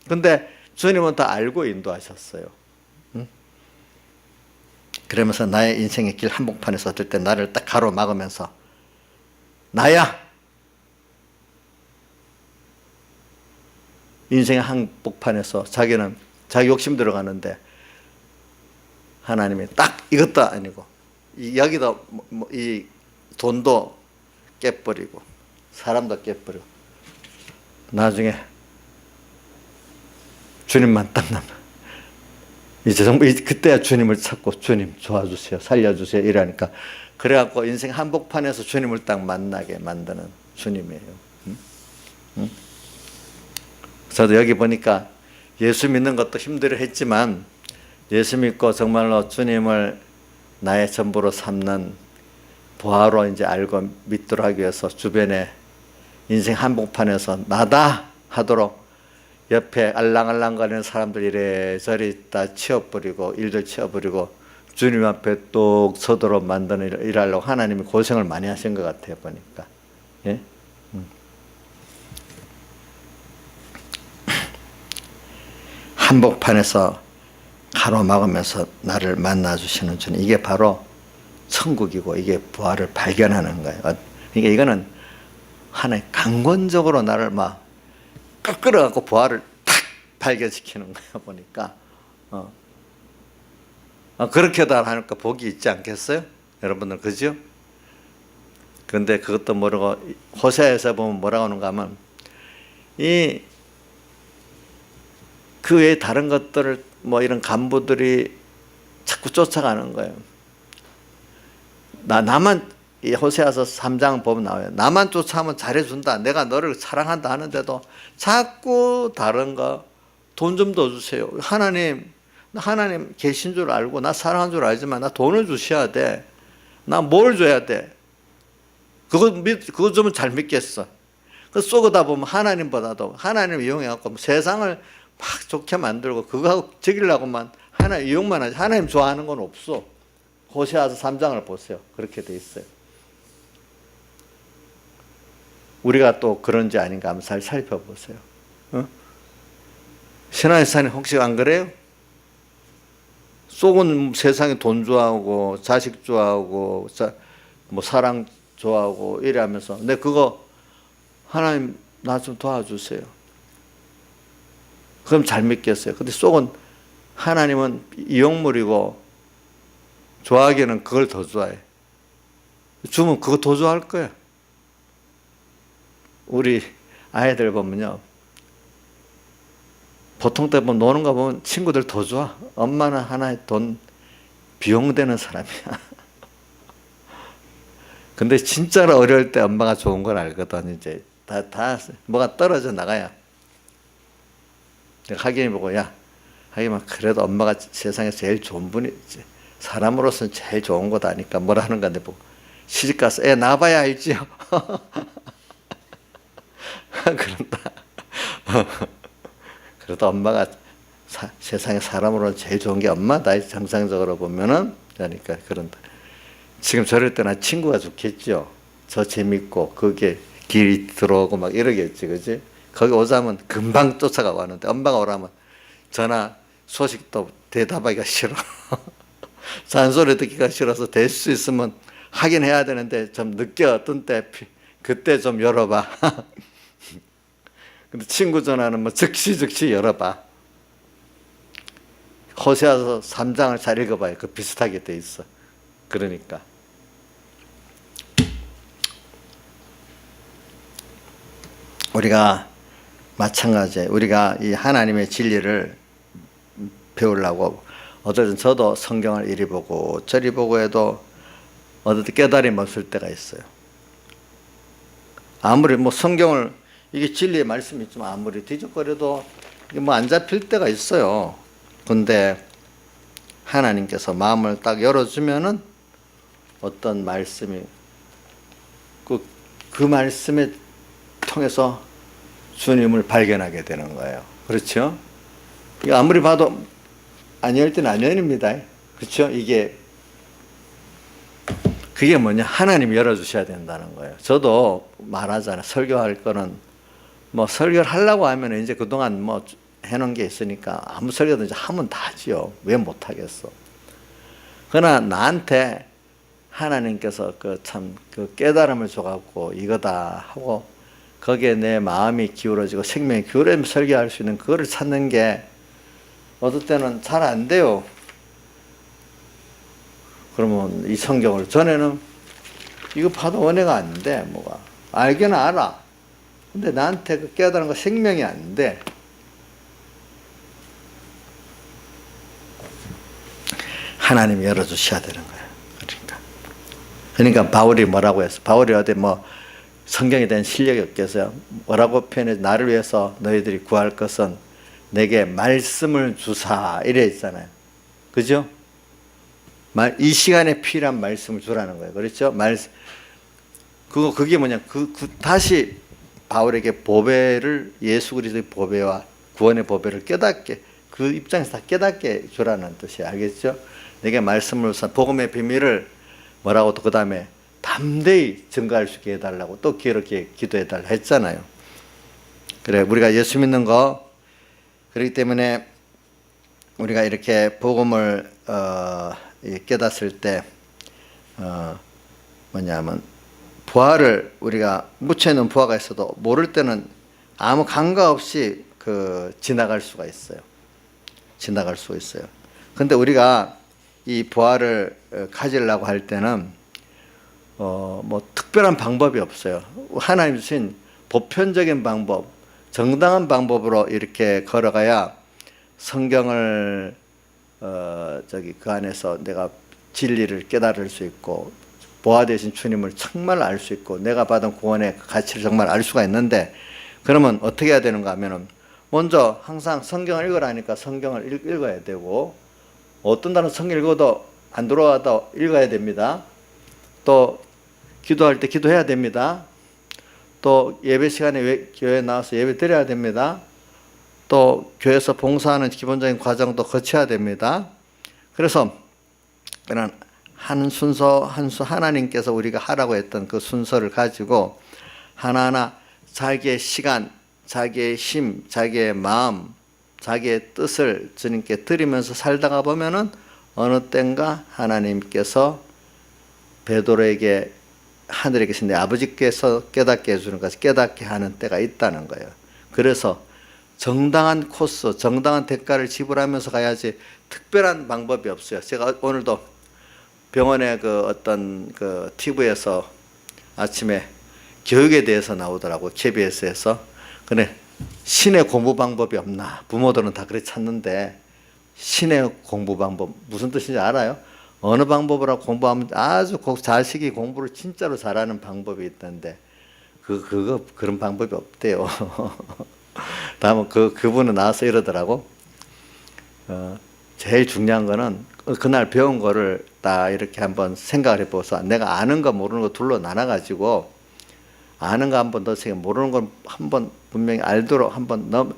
근데 주님은 다 알고 인도하셨어요. 응? 그러면서 나의 인생의 길 한복판에 섰을 때 나를 딱 가로막으면서 나야! 인생의 한복판에서 자기는 자기 욕심 들어가는데 하나님이 딱 이것도 아니고 여기도 이 돈도 깨버리고 사람도 깨버리고 나중에 주님만 딱 남아. 이제 정말 그때야 주님을 찾고 주님 도와주세요, 살려주세요 이러니까 그래갖고 인생 한복판에서 주님을 딱 만나게 만드는 주님이에요. 응? 응? 저도 여기 보니까 예수 믿는 것도 힘들어 했지만 예수 믿고 정말로 주님을 나의 전부로 삼는 부하로 이제 알고 믿도록 하기 위해서 주변에 인생 한복판에서 나다 하도록 옆에 알랑알랑거리는 사람들 이래저래 다 치워버리고 일들 치워버리고 주님 앞에 똑 서도록 만드는 일하려고 하나님이 고생을 많이 하신 것 같아요 보니까. 예? 한복판에서 가로막으면서 나를 만나주시는 주님, 이게 바로 천국이고 이게 부활을 발견하는 거예요. 그러니까 이거는 하나의 강권적으로 나를 막 끌어갖고 부활을 탁 발견시키는 거예요 보니까. 그렇게도 하니까 복이 있지 않겠어요? 여러분들 그죠? 그런데 그것도 모르고 호세아에서 보면 뭐라고 하는가 하면 그 외에 다른 것들을 뭐 이런 간부들이 자꾸 쫓아가는 거예요. 나만 이 호세아서 3장 보면 나와요. 나만 쫓아하면 잘해준다. 내가 너를 사랑한다 하는데도 자꾸 다른 거 돈 좀 더 주세요. 하나님 계신 줄 알고 나 사랑한 줄 알지만 나 돈을 주셔야 돼. 나 뭘 줘야 돼. 그거 좀 잘 믿겠어. 그 쏘고다 보면 하나님보다도 하나님을 이용해갖고 세상을 막 좋게 만들고 그거 저기려고만 하나님 이용만 하지 하나님 좋아하는 건 없어. 호세아서 3장을 보세요. 그렇게 돼 있어요. 우리가 또 그런지 아닌가 한번 잘 살펴보세요. 신하의 산이 혹시 안 그래요? 속은 세상에 돈 좋아하고 자식 좋아하고 뭐 사랑 좋아하고 이래 하면서 근데 그거 하나님 나 좀 도와주세요. 그럼 잘 믿겠어요. 근데 속은 하나님은 이용물이고 좋아하기에는 그걸 더 좋아해. 주면 그거 더 좋아할 거야. 우리 아이들 보면요. 보통 때 보면 노는 거 보면 친구들 더 좋아. 엄마는 하나의 돈 비용되는 사람이야. 근데 진짜로 어려울 때 엄마가 좋은 걸 알거든. 이제 다 뭐가 떨어져 나가야. 하긴이 보고 야 하기만 그래도 엄마가 세상에 제일 좋은 분이지. 사람으로서는 제일 좋은 거다 하니까 뭐라는 건데 보고 시집가서 애 낳아봐야 알지요. 그런다. 그래도 엄마가 세상에 사람으로는 제일 좋은 게 엄마다. 정상적으로 보면은 그러니까 그런다. 지금 저럴 때나 친구가 좋겠죠. 저 재밌고 그게 길이 들어오고 막 이러겠지, 그지? 거기 오자면 금방 쫓아가고 하는데 엄마가 오라면 전화 소식도 대답하기가 싫어. 잔소리 듣기가 싫어서 될 수 있으면 하긴 해야 되는데 좀 늦게 어떤 때 그때 좀 열어봐. 근데 친구 전화는 뭐 즉시 열어봐. 호세아서 3장을 잘 읽어봐요. 그 비슷하게 돼 있어. 그러니까 우리가 마찬가지예요. 우리가 이 하나님의 진리를 배우려고 어쨌든 저도 성경을 이리 보고 저리 보고 해도 어떤 깨달음이 없을 때가 있어요. 아무리 뭐 성경을 이게 진리의 말씀이 있지만 아무리 뒤적거려도 뭐 안 잡힐 때가 있어요. 근데 하나님께서 마음을 딱 열어주면은 어떤 말씀이 그 말씀에 통해서 주님을 발견하게 되는 거예요. 그렇죠? 이거 아무리 봐도 안 열 때는 안 열립니다. 그렇죠? 그게 뭐냐? 하나님이 열어주셔야 된다는 거예요. 저도 말하잖아요. 설교할 거는 뭐 설교를 하려고 하면 이제 그동안 뭐 해놓은 게 있으니까 아무 설교든지 하면 다 하지요. 왜 못하겠어? 그러나 나한테 하나님께서 그 깨달음을 줘갖고 이거다 하고 거기에 내 마음이 기울어지고 생명이 기울어지면 설교할 수 있는 그거를 찾는 게 어떨 때는 잘 안 돼요. 그러면 이 성경을 전에는 이거 봐도 은혜가 안 돼. 뭐가 알기는 알아. 근데 나한테 그 깨달은 거 생명이 안 돼. 하나님이 열어주셔야 되는 거예요. 그러니까 바울이 뭐라고 했어? 바울이 어디 뭐 성경에 대한 실력이 없겠어요? 뭐라고 표현해? 나를 위해서 너희들이 구할 것은 내게 말씀을 주사 이래 있잖아요. 그죠? 이 시간에 필요한 말씀을 주라는 거예요. 그렇죠? 그게 뭐냐? 다시 바울에게 보배를, 예수 그리스도의 보배와 구원의 보배를 깨닫게, 그 입장에서 다 깨닫게 주라는 뜻이에요. 알겠죠? 내게 말씀을 주사, 복음의 비밀을 뭐라고 또 그 다음에 담대히 증거할 수 있게 해달라고 또 그렇게 기도해달라 했잖아요. 그래, 우리가 예수 믿는 거, 그렇기 때문에 우리가 이렇게 복음을 깨닫을 때 뭐냐면 부활을 우리가 묻혀있는 부활가 있어도 모를 때는 아무 감각 없이 지나갈 수가 있어요. 지나갈 수가 있어요. 근데 우리가 이 부활을 가지려고 할 때는 뭐 특별한 방법이 없어요. 하나님 주신 보편적인 방법, 정당한 방법으로 이렇게 걸어가야 성경을 그 안에서 내가 진리를 깨달을 수 있고 보아 되신 주님을 정말 알 수 있고 내가 받은 구원의 가치를 정말 알 수가 있는데, 그러면 어떻게 해야 되는가 하면은 먼저 항상 성경을 읽으라니까 성경을 읽어야 되고, 어떤 단어 성경 읽어도 안 들어와도 읽어야 됩니다. 또 기도할 때 기도해야 됩니다. 또 예배 시간에 교회에 나와서 예배 드려야 됩니다. 또 교회에서 봉사하는 기본적인 과정도 거쳐야 됩니다. 그래서 그런 한 순서 한 수 하나님께서 우리가 하라고 했던 그 순서를 가지고 하나하나 자기의 시간, 자기의 힘, 자기의 마음, 자기의 뜻을 주님께 드리면서 살다가 보면은 어느 땐가 하나님께서 베드로에게 하늘에 계신 내 아버지께서 깨닫게 해주는 것을 깨닫게 하는 때가 있다는 거예요. 그래서 정당한 코스, 정당한 대가를 지불하면서 가야지 특별한 방법이 없어요. 제가 오늘도 병원에 어떤 TV에서 아침에 교육에 대해서 나오더라고, KBS에서. 근데 신의 공부 방법이 없나? 부모들은 다 그래 찾는데 신의 공부 방법 무슨 뜻인지 알아요? 어느 방법으로 공부하면 아주 자식이 공부를 진짜로 잘하는 방법이 있던데 그런 방법이 없대요. 다음은 그분은 나와서 이러더라고. 제일 중요한 거는 그날 배운 거를 딱 이렇게 한번 생각을 해보서 내가 아는 거 모르는 거 둘로 나눠가지고 아는 거 한번 더 생각, 모르는 건 한번 분명히 알도록 한번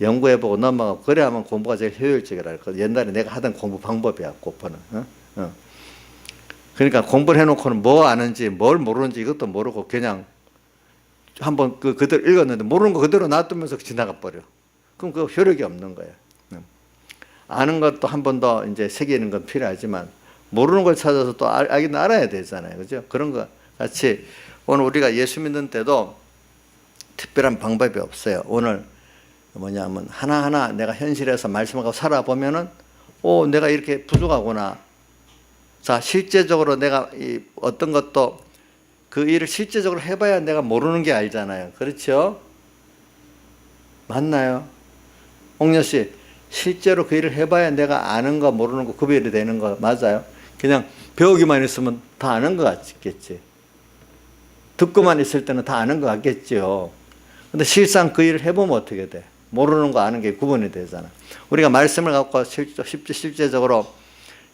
연구해보고 넘어가고 그래야만 공부가 제일 효율적이라. 옛날에 내가 하던 공부 방법이야, 고퍼는. 그러니까 공부를 해놓고는 뭐 아는지 뭘 모르는지 이것도 모르고 그냥 한번 그대로 읽었는데 모르는 거 그대로 놔두면서 지나가 버려. 그럼 그 효력이 없는 거예요. 아는 것도 한 번 더 이제 새기는 건 필요하지만 모르는 걸 찾아서 또 알긴 알아야 되잖아요. 그죠? 그런 거 같이 오늘 우리가 예수 믿는 때도 특별한 방법이 없어요. 오늘 뭐냐면 하나하나 내가 현실에서 말씀하고 살아보면은 내가 이렇게 부족하구나. 자, 실제적으로 내가 어떤 것도 그 일을 실제적으로 해봐야 내가 모르는 게 알잖아요. 그렇죠? 맞나요? 옥녀 씨, 실제로 그 일을 해봐야 내가 아는 거 모르는 거 구별이 되는 거 맞아요? 그냥 배우기만 있으면 다 아는 것 같겠지. 듣고만 있을 때는 다 아는 것 같겠죠. 근데 실상 그 일을 해보면 어떻게 돼? 모르는 거 아는 게 구분이 되잖아. 우리가 말씀을 갖고 실제적으로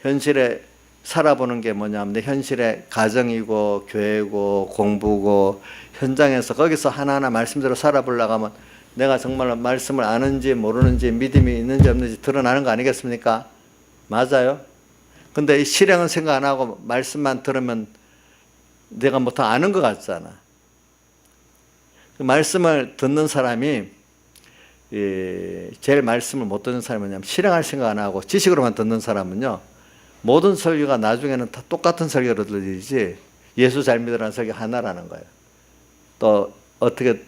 현실에 살아보는 게 뭐냐면 내 현실의 가정이고 교회고 공부고 현장에서 거기서 하나하나 말씀대로 살아보려고 하면 내가 정말 말씀을 아는지 모르는지 믿음이 있는지 없는지 드러나는 거 아니겠습니까? 맞아요. 근데 이 실행은 생각 안 하고 말씀만 들으면 내가 뭐 다 아는 것 같잖아. 그 말씀을 듣는 사람이 제일 말씀을 못 듣는 사람이 뭐냐면 실행할 생각 안 하고 지식으로만 듣는 사람은요, 모든 설교가 나중에는 다 똑같은 설교로 들리지 예수 잘 믿으라는 설교 하나라는 거예요. 또 어떻게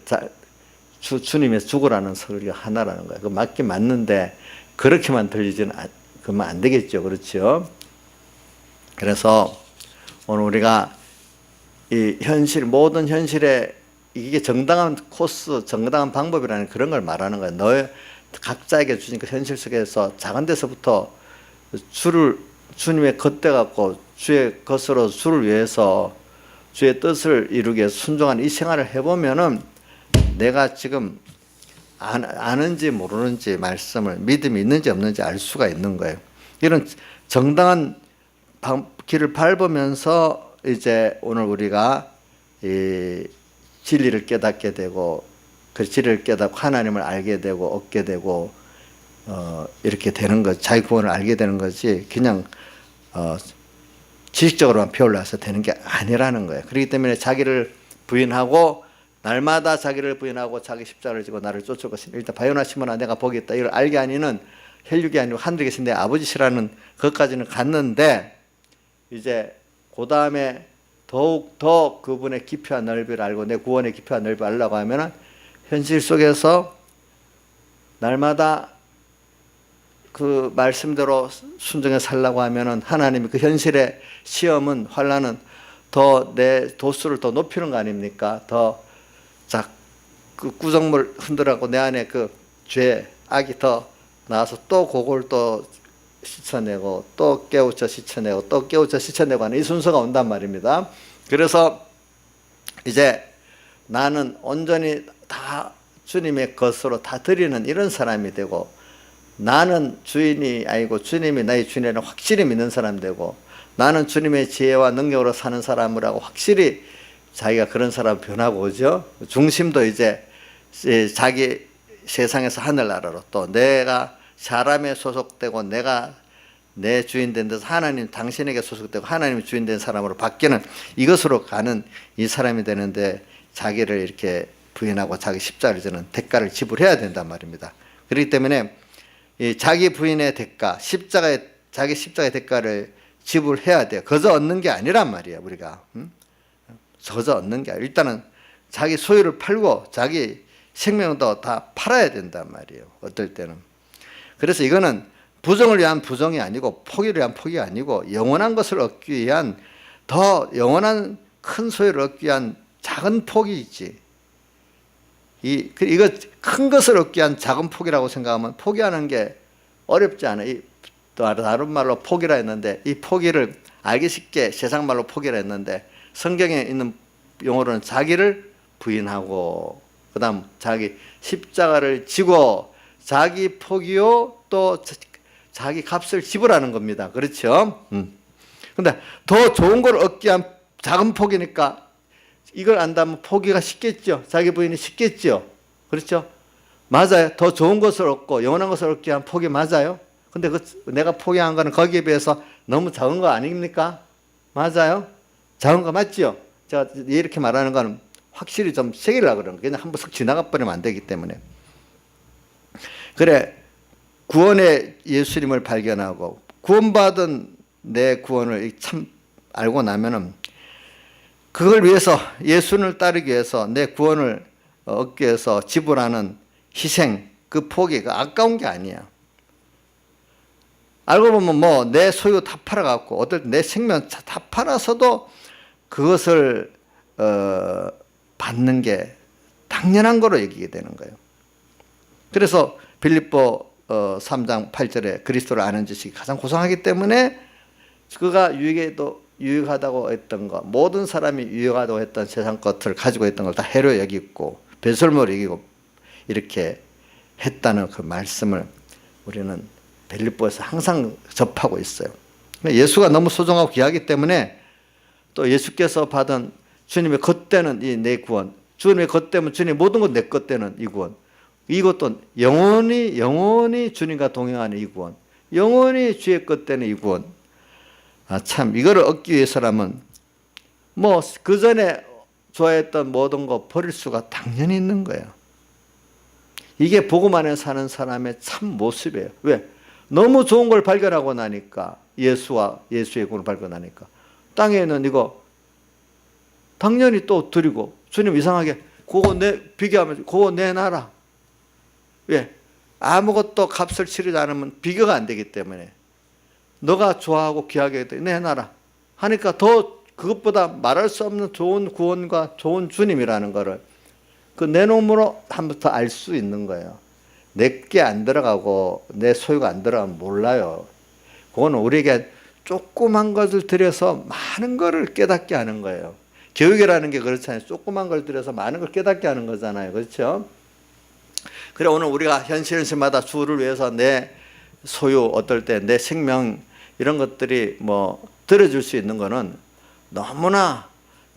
주님의 죽으라는 설교가 하나라는 거예요. 그 맞긴 맞는데 그렇게만 들리지는 그러면 안 되겠죠. 그렇죠? 그래서 오늘 우리가 이 현실, 모든 현실에 이게 정당한 코스, 정당한 방법이라는 그런 걸 말하는 거예요. 너의 각자에게 주신 그 현실 속에서 작은 데서부터 주님의 겉대 갖고 주의 것으로 주를 위해서 주의 뜻을 이루기 위해서 순종하는 이 생활을 해보면은 내가 지금 아는지 모르는지 말씀을 믿음이 있는지 없는지 알 수가 있는 거예요. 이런 정당한 길을 밟으면서 이제 오늘 우리가 이 진리를 깨닫게 되고 그 진리를 깨닫고 하나님을 알게 되고 얻게 되고 이렇게 되는 것, 자기 구원을 알게 되는 거지 그냥 지식적으로만 배울라서 되는 게 아니라는 거예요. 그렇기 때문에 자기를 부인하고 날마다 자기를 부인하고 자기 십자가를 지고 나를 쫓을 것이니 일단 바요나 시몬아 내가 복이 있다. 이걸 알게 아니는 혈육이 아니고 하늘에 계신 내 아버지시라는 것까지는 갔는데 이제 그 다음에 더욱 더 그분의 깊이와 넓이를 알고 내 구원의 깊이와 넓이를 알려고 하면은 현실 속에서 날마다 그 말씀대로 순종해 살라고 하면은 하나님이 그 현실의 시험은 환난은 더 내 도수를 더 높이는 거 아닙니까? 그 구정물 흔들하고 내 안에 그 죄, 악이 더 나와서 또 그걸 또 씻어내고 또 깨우쳐 씻어내고 또 깨우쳐 씻어내고 하는 이 순서가 온단 말입니다. 그래서 이제 나는 온전히 다 주님의 것으로 다 드리는 이런 사람이 되고 나는 주인이 아니고 주님이 나의 주인이라는 확실히 믿는 사람 되고 나는 주님의 지혜와 능력으로 사는 사람이라고 확실히 자기가 그런 사람 변하고 오죠. 중심도 이제 자기 세상에서 하늘나라로 또 내가 사람에 소속되고 내가 내 주인 된 데서 하나님 당신에게 소속되고 하나님 주인 된 사람으로 바뀌는 이것으로 가는 이 사람이 되는데 자기를 이렇게 부인하고 자기 십자가를 지는 대가를 지불해야 된단 말입니다. 그렇기 때문에 이 자기 부인의 대가, 자기 십자가의 대가를 지불해야 돼요. 거저 얻는 게 아니란 말이에요. 우리가 거저 얻는 게 아니라 일단은 자기 소유를 팔고 자기 생명도 다 팔아야 된단 말이에요. 어떨 때는. 그래서 이거는 부정을 위한 부정이 아니고 포기를 위한 포기가 아니고 영원한 것을 얻기 위한 더 영원한 큰 소유를 얻기 위한 작은 포기이지. 이거 큰 것을 얻기 위한 작은 포기라고 생각하면 포기하는 게 어렵지 않아요. 다른 말로 포기라 했는데 이 포기를 알기 쉽게 세상 말로 포기라 했는데 성경에 있는 용어로는 자기를 부인하고 그 다음 자기 십자가를 지고 자기 포기요 또 자기 값을 지불하는 겁니다. 그렇죠? 근데 더 좋은 걸 얻기 위한 작은 포기니까 이걸 안다면 포기가 쉽겠죠. 자기 부인이 쉽겠죠. 그렇죠? 맞아요. 더 좋은 것을 얻고 영원한 것을 얻기 위한 포기 맞아요. 근데 내가 포기한 거는 거기에 비해서 너무 작은 거 아닙니까? 맞아요? 작은 거 맞죠? 제가 이렇게 말하는 거는 확실히 좀 새기려고 그러는 거예요. 그냥 한번 쓱 지나가 버리면 안 되기 때문에. 그래, 구원의 예수님을 발견하고 구원받은 내 구원을 참 알고 나면은 그걸 위해서 예수를 따르기 위해서 내 구원을 얻기 위해서 지불하는 희생, 그 포기, 그 아까운 게 아니야. 알고 보면 뭐 내 소유 다 팔아갖고 어떨 때 내 생명 다 팔아서도 그것을 받는 게 당연한 거로 여기게 되는 거예요. 그래서 빌립보 3장 8절에 그리스도를 아는 지식이 가장 고상하기 때문에 그가 유익하다고 했던 것, 모든 사람이 유익하다고 했던 세상 것을 가지고 있던 걸 다 해로 여기고 배설물로 여기고 이렇게 했다는 그 말씀을 우리는 빌립보에서 항상 접하고 있어요. 예수가 너무 소중하고 귀하기 때문에 또 예수께서 받은 주님의 겉되는 이 내 구원, 주님의 겉되면 주님의 모든 것 내 겉되는 이 구원, 이것도 영원히 주님과 동행하는 이 구원, 영원히 주의 겉되는 이 구원. 참 이거를 얻기 위해서라면 뭐 그 전에 좋아했던 모든 거 버릴 수가 당연히 있는 거예요. 이게 복음 안에 사는 사람의 참 모습이에요. 왜? 너무 좋은 걸 발견하고 나니까 예수와 예수의 구원을 발견하니까 땅에 있는 이거 당연히 또 드리고 주님 이상하게 그거 비교하면 그거 내놔라. 왜? 아무것도 값을 치르지 않으면 비교가 안 되기 때문에 너가 좋아하고 귀하게 내놔라. 하니까 더 그것보다 말할 수 없는 좋은 구원과 좋은 주님이라는 거를 그 내 놈으로 한번 더 알 수 있는 거예요. 내게 안 들어가고 내 소유가 안 들어가면 몰라요. 그거는 우리에게 조그만 것을 들여서 많은 것을 깨닫게 하는 거예요. 교육이라는 게 그렇잖아요. 조그만 걸 들여서 많은 걸 깨닫게 하는 거잖아요. 그렇죠? 그래 오늘 우리가 현실마다 주를 위해서 내 소유 어떨 때 내 생명 이런 것들이 뭐 들어줄 수 있는 거는 너무나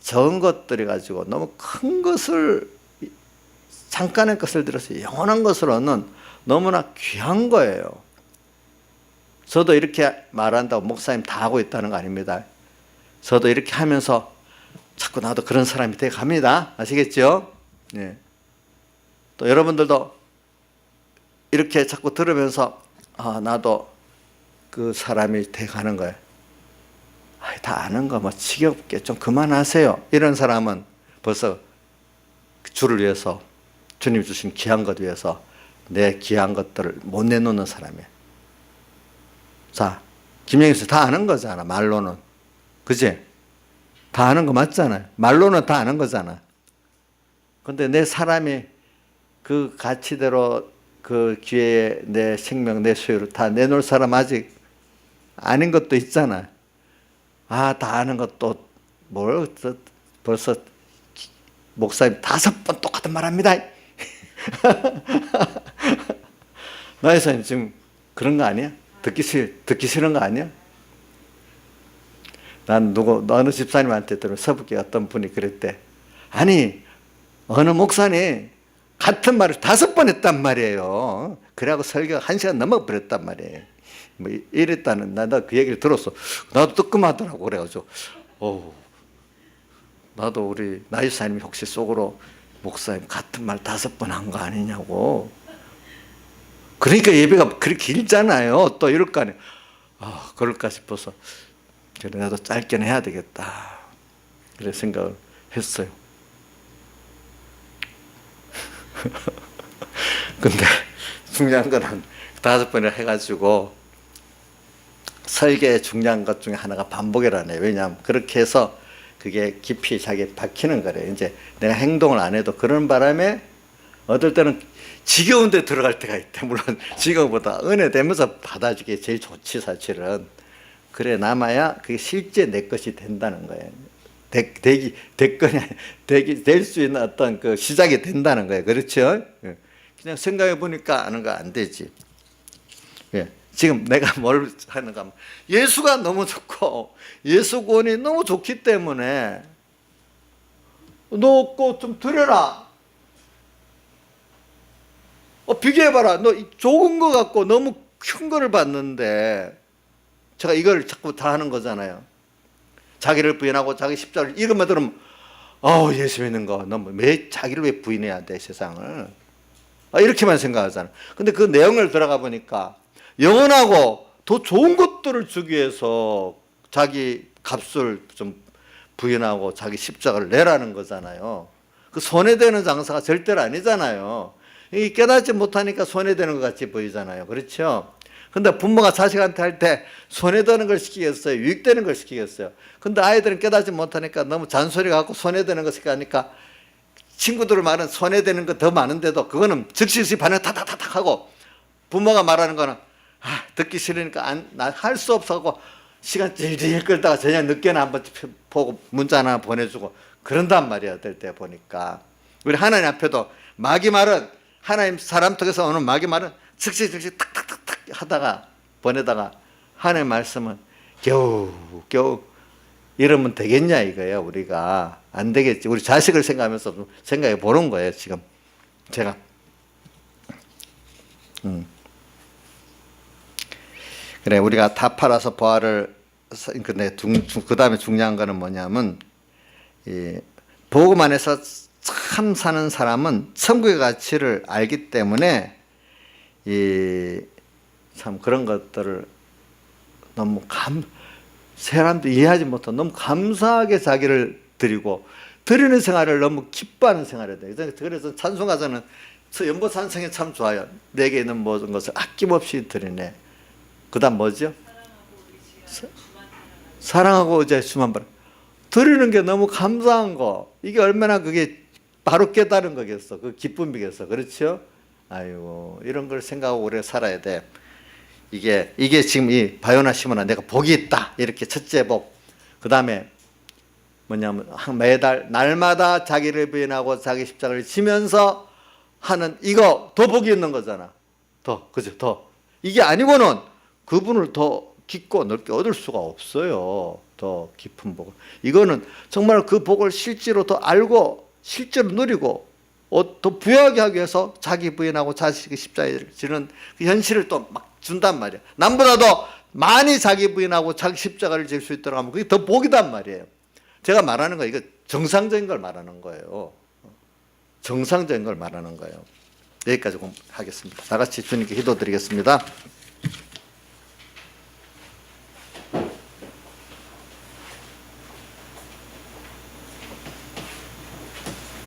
적은 것들이 가지고 너무 큰 것을 잠깐의 것을 들어서 영원한 것을 얻는 너무나 귀한 거예요. 저도 이렇게 말한다고 목사님 다 하고 있다는 거 아닙니다. 저도 이렇게 하면서 자꾸 나도 그런 사람이 돼 갑니다. 아시겠죠? 네. 또 여러분들도 이렇게 자꾸 들으면서 나도 그 사람이 돼 가는 거예요. 다 아는 거 뭐 지겹게 좀 그만하세요. 이런 사람은 벌써 주를 위해서 주님 주신 귀한 것 위해서 내 귀한 것들을 못 내놓는 사람이에요. 자, 김영희 씨 다 아는 거잖아. 말로는. 그지? 다 아는 거 맞잖아요. 말로는 다 아는 거잖아. 근데 내 사람이 그 가치대로 그 기회에 내 생명, 내 소유를 다 내놓을 사람 아직 아닌 것도 있잖아. 다 아는 것도 벌써 목사님 5번 똑같은 말 합니다. 나혜사님 지금 그런 거 아니야? 듣기 싫은 거 아니야? 난 어느 집사님한테 들은 서북에 어떤 분이 그랬대. 아니 어느 목사님 같은 말을 5번 했단 말이에요. 그래갖고 설교가 1시간 넘어버렸단 말이에요. 뭐 이랬다는 나도 그 얘기를 들었어. 나도 뜨끔하더라고. 그래가지고 나도 우리 나이사님이 혹시 속으로 목사님 같은 말 5번 한 거 아니냐고. 그러니까 예배가 그렇게 길잖아요. 또 이럴 거 아니에요. 그럴까 싶어서 그래 나도 짧게는 해야 되겠다. 그래 생각을 했어요. 근데 중요한 거는 5번을 해가지고 설계의 중요한 것 중에 하나가 반복이라네요. 왜냐하면 그렇게 해서 그게 깊이 자기에 박히는 거래요. 이제 내가 행동을 안 해도 그런 바람에 어떨 때는 지겨운 데 들어갈 때가 있대. 물론 지겨움보다 은혜 되면서 받아주기 제일 좋지 사실은. 그래 남아야 그게 실제 내 것이 된다는 거예요. 될 수 있는 어떤 그 시작이 된다는 거예요. 그렇죠? 그냥 생각해 보니까 아는 거 안 되지. 지금 내가 뭘 하는가 하면 예수가 너무 좋고 예수 구원이 너무 좋기 때문에 너 거 좀 드려라. 비교해봐라. 너 좋은 거 갖고 너무 큰 거를 받는데 제가 이걸 자꾸 다 하는 거잖아요. 자기를 부인하고 자기 십자가를 이것만 들으면 예수 믿는 거 너무 왜 자기를 왜 부인해야 돼 세상을. 이렇게만 생각하잖아. 근데 그 내용을 들어가 보니까 영원하고 더 좋은 것들을 주기 위해서 자기 값을 좀 부인하고 자기 십자가를 내라는 거잖아요. 그 손해되는 장사가 절대로 아니잖아요. 이 깨닫지 못하니까 손해되는 것 같이 보이잖아요. 그렇죠? 근데 부모가 자식한테 할 때 손해되는 걸 시키겠어요? 유익되는 걸 시키겠어요? 근데 아이들은 깨닫지 못하니까 너무 잔소리 갖고 손해되는 거 시키니까 친구들 말은 손해되는 거 더 많은데도 그거는 즉시 반응 탁탁탁탁 하고 부모가 말하는 거는 듣기 싫으니까 할 수 없어 하고 시간 질질 끌다가 저녁 늦게는 한번 보고 문자 하나 보내주고 그런단 말이야. 어떨 때 보니까 우리 하나님 앞에도 마귀 말은 하나님 사람 통해서 오는 마귀 말은 즉시 탁탁탁탁 하다가 보내다가 하나님 말씀은 겨우 이러면 되겠냐 이거예요. 우리가 안 되겠지. 우리 자식을 생각하면서 생각해 보는 거예요. 지금 제가 그래 우리가 다 팔아서 보화를 근데 그 다음에 중요한 거는 뭐냐면 복음 안에서 참 사는 사람은 천국의 가치를 알기 때문에 참 그런 것들을 너무 사람도 이해하지 못하고 너무 감사하게 자기를 드리고 드리는 생활을 너무 기뻐하는 생활이 돼요. 그래서 찬송가서는 연보 찬송이 참 좋아요. 내게 있는 모든 것을 아낌없이 드리네. 그 다음 뭐죠? 사랑하고 이제 주만 바라. 드리는 게 너무 감사한 거. 이게 얼마나 그게 바로 깨달은 거겠어. 그 기쁨이겠어. 그렇죠? 아이고, 이런 걸 생각하고 우리가 살아야 돼. 이게 지금 이 바요나 시모나 내가 복이 있다. 이렇게 첫째 복. 그 다음에 뭐냐면 매달 날마다 자기를 부인하고 자기 십자가를 지면서 하는 이거 더 복이 있는 거잖아. 더 그죠? 더 이게 아니고는 그분을 더 깊고 넓게 얻을 수가 없어요. 더 깊은 복을. 이거는 정말 그 복을 실제로 더 알고 실제로 누리고 더 부여하게 하기 위해서 자기 부인하고 자식의 십자가를 지는 그 현실을 또 막 준단 말이야. 남보다도 많이 자기 부인하고 자기 십자가를 질 수 있도록 하면 그게 더 복이단 말이에요. 제가 말하는 거 이거 정상적인 걸 말하는 거예요. 정상적인 걸 말하는 거예요. 여기까지 하겠습니다. 다 같이 주님께 기도드리겠습니다.